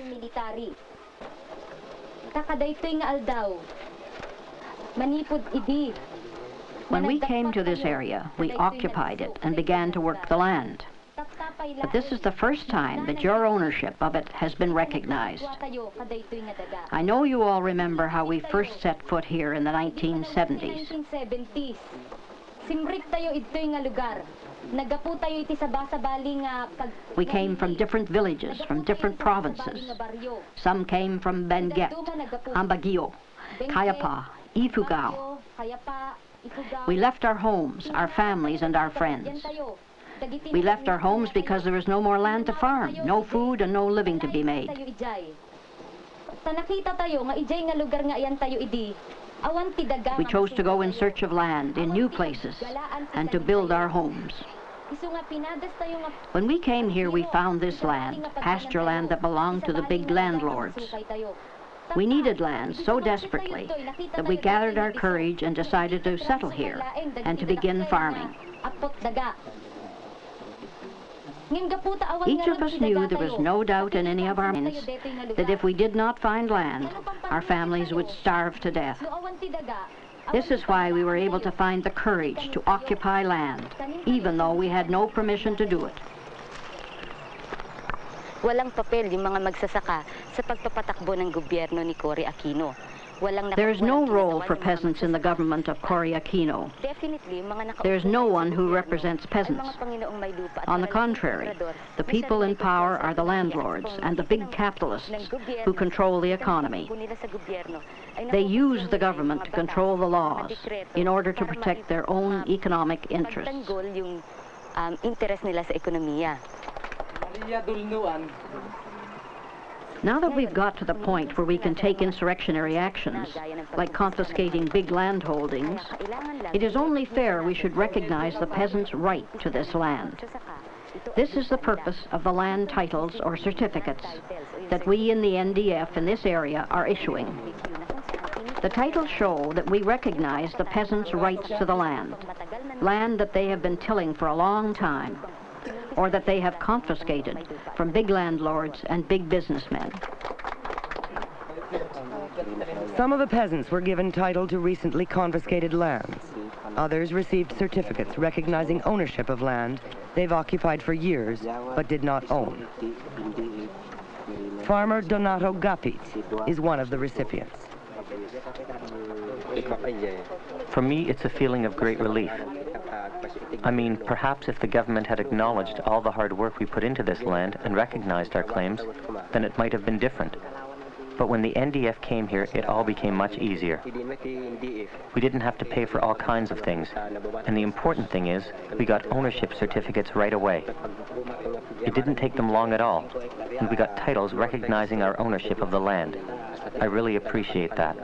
[SPEAKER 5] When we came to this area, we occupied it and began to work the land. But this is the first time that your ownership of it has been recognized. I know you all remember how we first set foot here in the 1970s. We came from different villages, from different provinces. Some came from Benguet, Ambaguio, Cayapa, Ifugao. We left our homes, our families, and our friends. We left our homes because there was no more land to farm, no food, and no living to be made. We chose to go in search of land in new places and to build our homes. When we came here, we found this land, pasture land that belonged to the big landlords. We needed land so desperately that we gathered our courage and decided to settle here and to begin farming. Each of us knew there was no doubt in any of our minds that if we did not find land, our families would starve to death. This is why we were able to find the courage to occupy land, even though we had no permission to do it.
[SPEAKER 19] Walang papel yung mga magsasaka sa pagpapatakbo ng gobyerno ni Cory Aquino.
[SPEAKER 5] There is no role for peasants in the government of Cory Aquino. There is no one who represents peasants. On the contrary, the people in power are the landlords and the big capitalists who control the economy. They use the government to control the laws in order to protect their own economic interests. Now that we've got to the point where we can take insurrectionary actions, like confiscating big land holdings, it is only fair we should recognize the peasants' right to this land. This is the purpose of the land titles or certificates that we in the NDF in this area are issuing. The titles show that we recognize the peasants' rights to the land that they have been tilling for a long time, or that they have confiscated from big landlords and big businessmen.
[SPEAKER 1] Some of the peasants were given title to recently confiscated lands. Others received certificates recognizing ownership of land they've occupied for years but did not own. Farmer Donato Gapit is one of the recipients.
[SPEAKER 3] For me, it's a feeling of great relief. I mean, perhaps if the government had acknowledged all the hard work we put into this land and recognized our claims, then it might have been different. But when the NDF came here, it all became much easier. We didn't have to pay for all kinds of things. And the important thing is, we got ownership certificates right away. It didn't take them long at all. And we got titles recognizing our ownership of the land. I really appreciate that.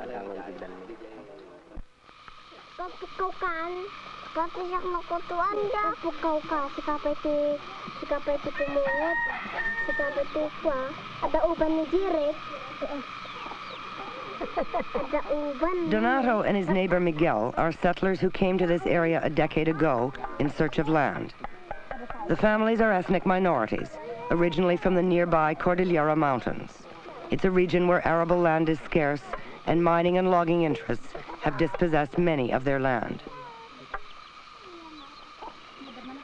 [SPEAKER 1] Donato and his neighbor Miguel are settlers who came to this area a decade ago in search of land. The families are ethnic minorities, originally from the nearby Cordillera Mountains. It's a region where arable land is scarce, and mining and logging interests have dispossessed many of their land.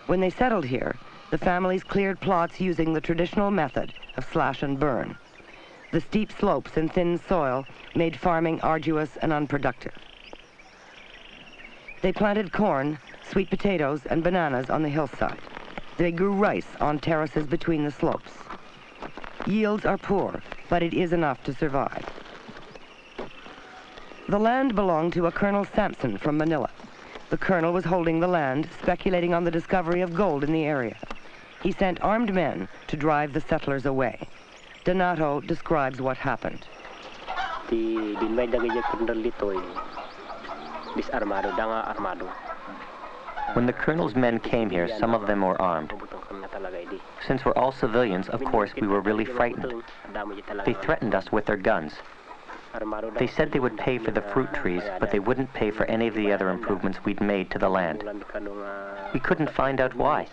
[SPEAKER 1] When they settled here, the families cleared plots using the traditional method of slash and burn. The steep slopes and thin soil made farming arduous and unproductive. They planted corn, sweet potatoes, and bananas on the hillside. They grew rice on terraces between the slopes. Yields are poor, but it is enough to survive. The land belonged to a Colonel Sampson from Manila. The colonel was holding the land, speculating on the discovery of gold in the area. He sent armed men to drive the settlers away. Donato describes what happened.
[SPEAKER 3] When the colonel's men came here, some of them were armed. Since we're all civilians, of course, we were really frightened. They threatened us with their guns. They said they would pay for the fruit trees, but they wouldn't pay for any of the other improvements we'd made to the land. We couldn't find out why.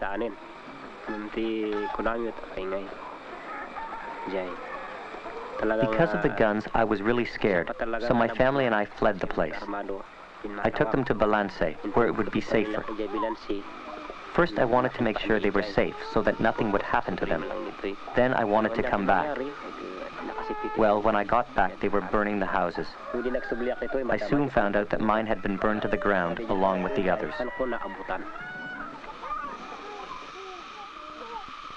[SPEAKER 3] Because of the guns, I was really scared, so my family and I fled the place. I took them to Balance, where it would be safer. First, I wanted to make sure they were safe, so that nothing would happen to them. Then I wanted to come back. Well, when I got back, they were burning the houses. I soon found out that mine had been burned to the ground, along with the others.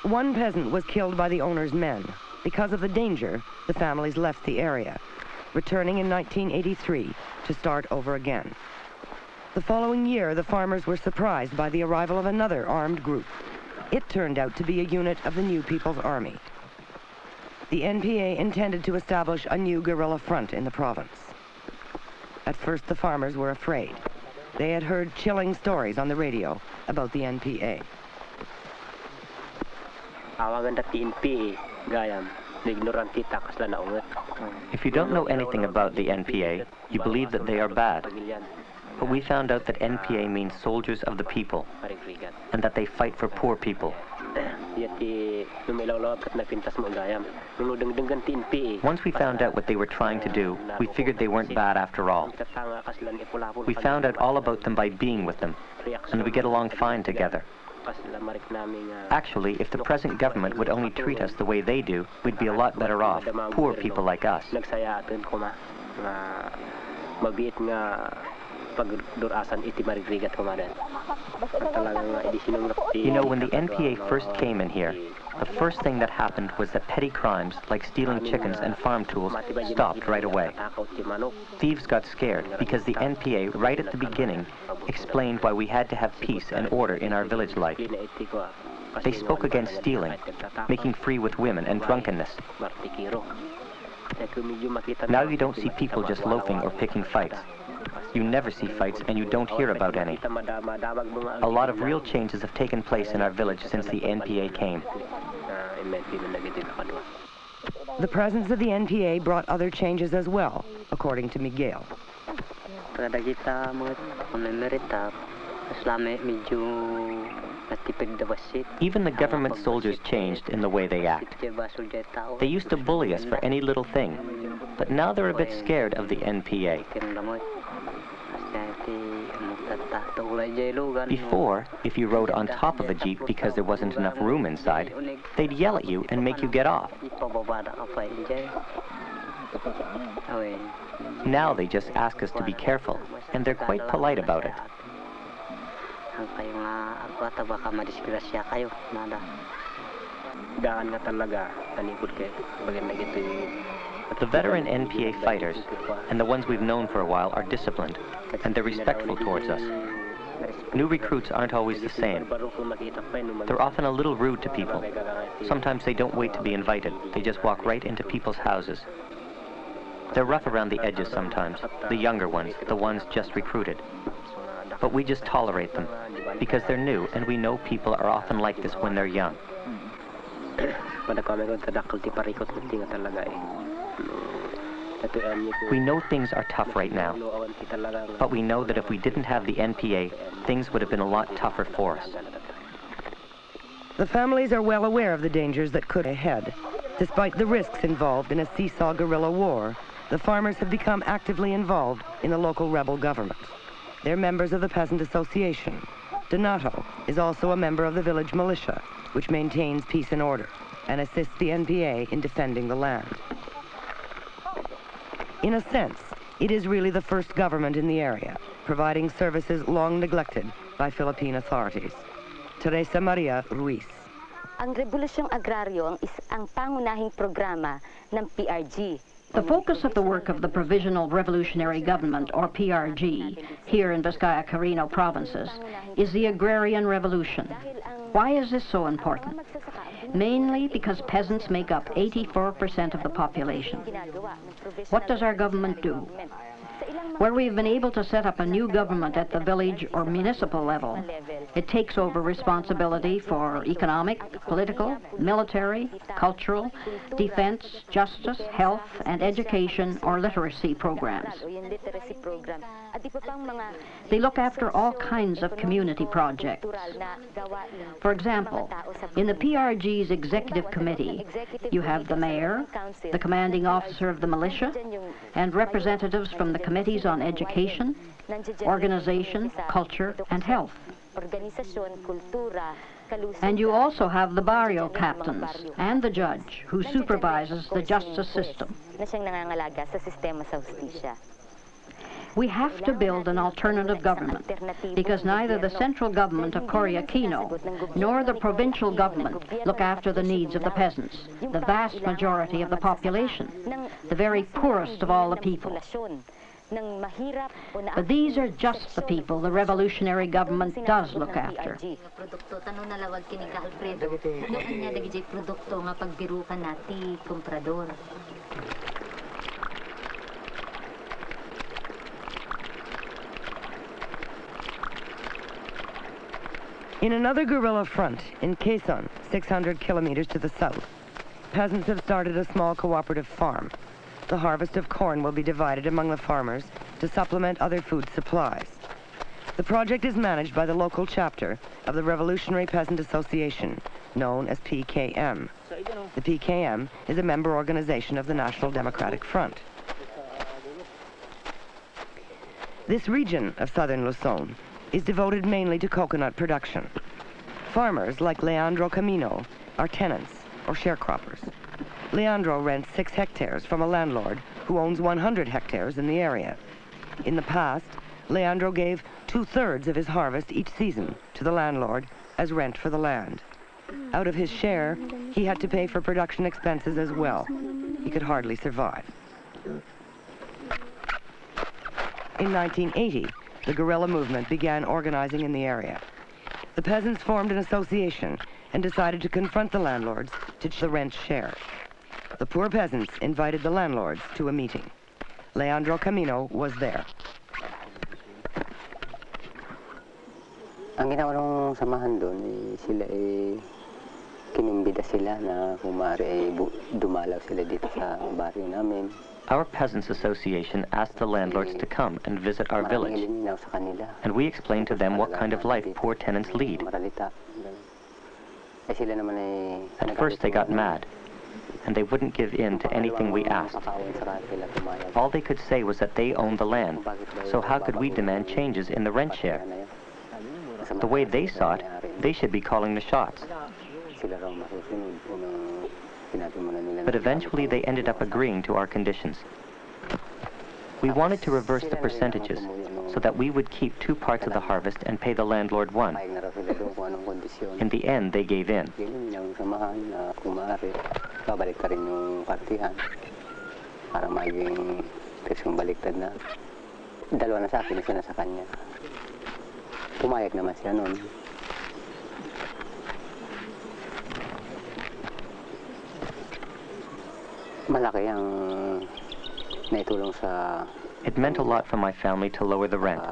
[SPEAKER 1] One peasant was killed by the owner's men. Because of the danger, the families left the area, returning in 1983 to start over again. The following year, the farmers were surprised by the arrival of another armed group. It turned out to be a unit of the New People's Army. The NPA intended to establish a new guerrilla front in the province. At first, the farmers were afraid. They had heard chilling stories on the radio about the NPA.
[SPEAKER 3] If you don't know anything about the NPA, you believe that they are bad. But we found out that NPA means soldiers of the people, and that they fight for poor people. Once we found out what they were trying to do, we figured they weren't bad after all. We found out all about them by being with them, and we get along fine together. Actually, if the present government would only treat us the way they do, we'd be a lot better off, poor people like us. You know, when the NPA first came in here, the first thing that happened was that petty crimes like stealing chickens and farm tools stopped right away. Thieves got scared because the NPA, right at the beginning, explained why we had to have peace and order in our village life. They spoke against stealing, making free with women and drunkenness. Now you don't see people just loafing or picking fights. You never see fights, and you don't hear about any. A lot of real changes have taken place in our village since the NPA came.
[SPEAKER 1] The presence of the NPA brought other changes as well, according to Miguel.
[SPEAKER 3] Even the government soldiers changed in the way they act. They used to bully us for any little thing, but now they're a bit scared of the NPA. Before, if you rode on top of a jeep because there wasn't enough room inside, they'd yell at you and make you get off. Now they just ask us to be careful, and they're quite polite about it. The veteran NPA fighters, and the ones we've known for a while, are disciplined, and they're respectful towards us. New recruits aren't always the same. They're often a little rude to people. Sometimes they don't wait to be invited. They just walk right into people's houses. They're rough around the edges sometimes, the younger ones, the ones just recruited. But we just tolerate them, because they're new, and we know people are often like this when they're young. We know things are tough right now, but we know that if we didn't have the NPA, things would have been a lot tougher for us.
[SPEAKER 1] The families are well aware of the dangers that could ahead. Despite the risks involved in a seesaw guerrilla war, the farmers have become actively involved in the local rebel government. They're members of the Peasant Association. Donato is also a member of the village militia, which maintains peace and order and assists the NPA in defending the land. In a sense, it is really the first government in the area, providing services long neglected by Philippine authorities. Teresa Maria Ruiz.
[SPEAKER 19] Ang Rebolusyong Agraryo ang pangunahing programa ng PRG.
[SPEAKER 5] The focus of the work of the Provisional Revolutionary Government, or PRG, here in Vizcaya-Carino provinces, is the Agrarian Revolution. Why is this so important? Mainly because peasants make up 84% of the population. What does our government do? Where we've been able to set up a new government at the village or municipal level, it takes over responsibility for economic, political, military, cultural, defense, justice, health, and education or literacy programs. They look after all kinds of community projects. For example, in the PRG's executive committee, you have the mayor, the commanding officer of the militia, and representatives from the committees on education, organization, culture, and health. And you also have the barrio captains and the judge who supervises the justice system. We have to build an alternative government because neither the central government of Cory Aquino nor the provincial government look after the needs of the peasants, the vast majority of the population, the very poorest of all the people. But these are just the people the revolutionary government does look after.
[SPEAKER 1] In In another guerrilla front, in Quezon, 600 kilometers to the south, peasants have started a small cooperative farm. The harvest of corn will be divided among the farmers to supplement other food supplies. The project is managed by the local chapter of the Revolutionary Peasant Association, known as PKM. The PKM is a member organization of the National Democratic Front. This region of southern Luzon is devoted mainly to coconut production. Farmers like Leandro Camino are tenants or sharecroppers. Leandro rents 6 hectares from a landlord who owns 100 hectares in the area. In the past, Leandro gave 2/3 of his harvest each season to the landlord as rent for the land. Out of his share, he had to pay for production expenses as well. He could hardly survive. In 1980, the guerrilla movement began organizing in the area. The peasants formed an association and decided to confront the landlords to the rent share. The poor peasants invited the landlords to a meeting. Leandro Camino was there.
[SPEAKER 2] Ang ginawa ng samahan doon, sila kinumbida sila na kung maaari dumalaw sila dito sa baryo namin.
[SPEAKER 3] Our Peasants Association asked the landlords to come and visit our village, and we explained to them what kind of life poor tenants lead. At first they got mad, and they wouldn't give in to anything we asked. All they could say was that they owned the land, so how could we demand changes in the rent share? The way they saw it, they should be calling the shots. But eventually they ended up agreeing to our conditions. We wanted to reverse the percentages so that we would keep 2 parts of the harvest and pay the landlord 1. In the end, they gave in.
[SPEAKER 2] Pumayag naman siya noon. Malaki ang naitulong sa...
[SPEAKER 3] It meant a lot for my family to lower the rent.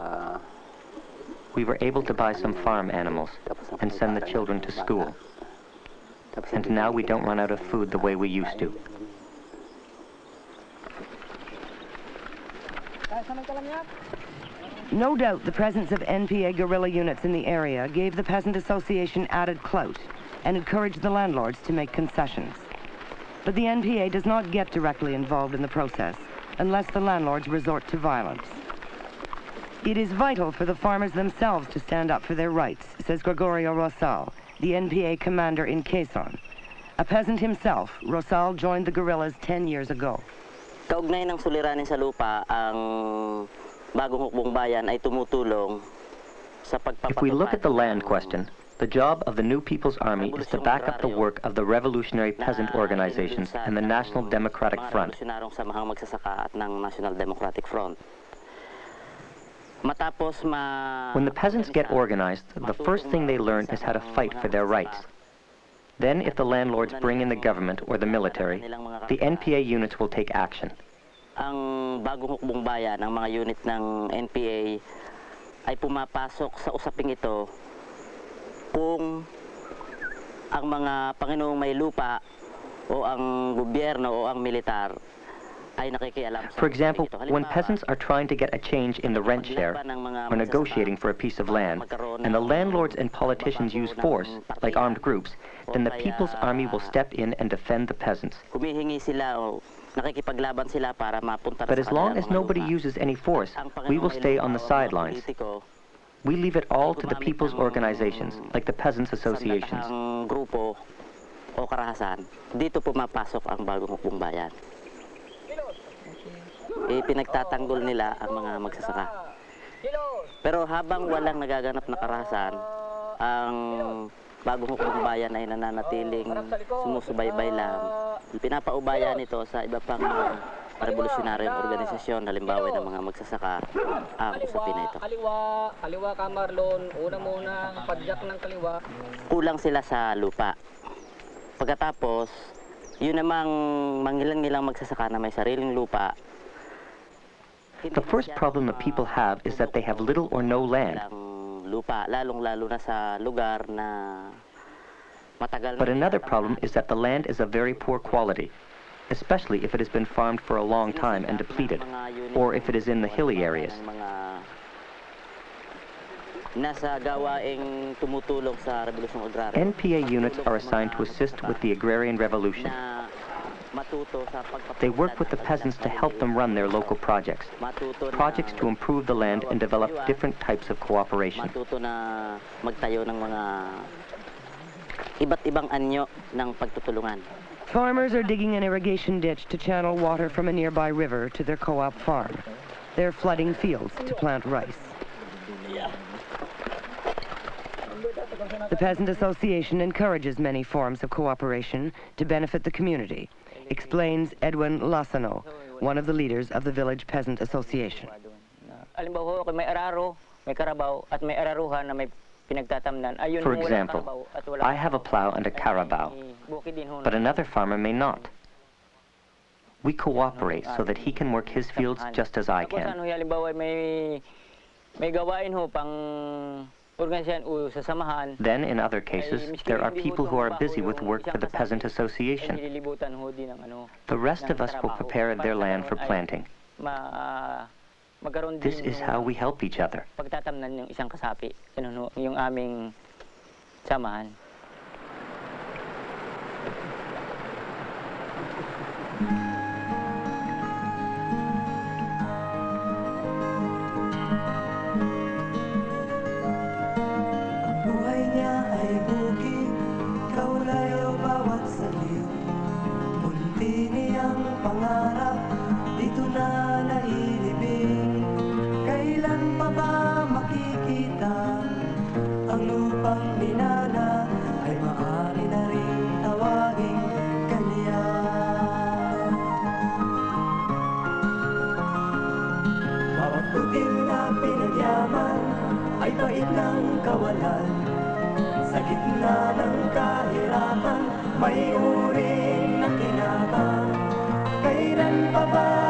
[SPEAKER 3] We were able to buy some farm animals and send the children to school. And now we don't run out of food the way we used to.
[SPEAKER 1] No doubt the presence of NPA guerrilla units in the area gave the Peasant Association added clout and encouraged the landlords to make concessions. But the NPA does not get directly involved in the process unless the landlords resort to violence. It is vital for the farmers themselves to stand up for their rights, says Gregorio Rosal, the NPA commander in Quezon. A peasant himself, Rosal joined the guerrillas 10 years ago.
[SPEAKER 20] Kaugnay ng suliranin sa lupa, ang bagong hukbong bayan ay tumutulong sa pagpapatupad.
[SPEAKER 3] If we look at the land question, the job of the New People's Army is to back up the work of the revolutionary peasant organizations and the National Democratic Front. When the peasants get organized, the first thing they learn is how to fight for their rights. Then, if the landlords bring in the government or the military, the NPA units will take action.
[SPEAKER 20] Ang bagong hukbong bayan, ang mga unit ng NPA ay pumapasok sa usaping ito kung ang mga Panginoong may lupa o ang gobyerno o ang militar ay nakikialam sa.
[SPEAKER 3] For example, when peasants are trying to get a change in the rent share or negotiating for a piece of land, and the landlords and politicians use force, like armed groups, then the People's Army will step in and defend the peasants.
[SPEAKER 20] Humihingi sila o nakikipaglaban sila para mapunta.
[SPEAKER 3] But as long as nobody uses any force, we will stay on the sidelines. We leave it all to the people's organizations, like the Peasants Associations.
[SPEAKER 20] Ang grupo o karahasan, dito pumapasok ang bagong hukbong bayan. Pinagtatanggol nila ang mga magsasaka. Pero habang walang nagaganap na karahasan, ang bagong hukbong bayan ay nananatiling sumusubaybay lang. Pinapaubaya nito sa iba pang revolutionaryong organisasyon, halimbawa ng mga magsasaka, ang usapin na ito.
[SPEAKER 2] Kaliwa ka Marlon, una muna, padyak ng kaliwa.
[SPEAKER 20] Kulang sila sa lupa. Pagkatapos, yun namang mangilang-ilang magsasaka na may sariling lupa.
[SPEAKER 3] The first problem that people have is that they have little or no land.
[SPEAKER 20] lupa, lalong-lalo na sa lugar na matagal.
[SPEAKER 3] But another problem is that the land is of very poor quality, especially if it has been farmed for a long time and depleted, or if it is in the hilly areas.
[SPEAKER 20] Nasa gawaing tumutulong sa Revolusyong Agrarya.
[SPEAKER 3] NPA units are assigned to assist with the Agrarian Revolution. They work with the peasants to help them run their local projects to improve the land and develop different types of cooperation.
[SPEAKER 20] Matuto na magtayo ng mga iba't ibang anyo ng pagtutulungan.
[SPEAKER 1] Farmers are digging an irrigation ditch to channel water from a nearby river to their co-op farm. They're flooding fields to plant rice. The Peasant Association encourages many forms of cooperation to benefit the community, explains Edwin Lasano, one of the leaders of the Village Peasant Association.
[SPEAKER 3] For example, I have a plow and a carabao, but another farmer may not. We cooperate so that he can work his fields just as I can. Then, in other cases, there are people who are busy with work for the Peasant Association. The rest of us will prepare their land for planting. This is how we help each other.
[SPEAKER 21] Ay bait ng kawalan, sa gitna ng kahirapan, may uring nakinabang. Kailan pa ba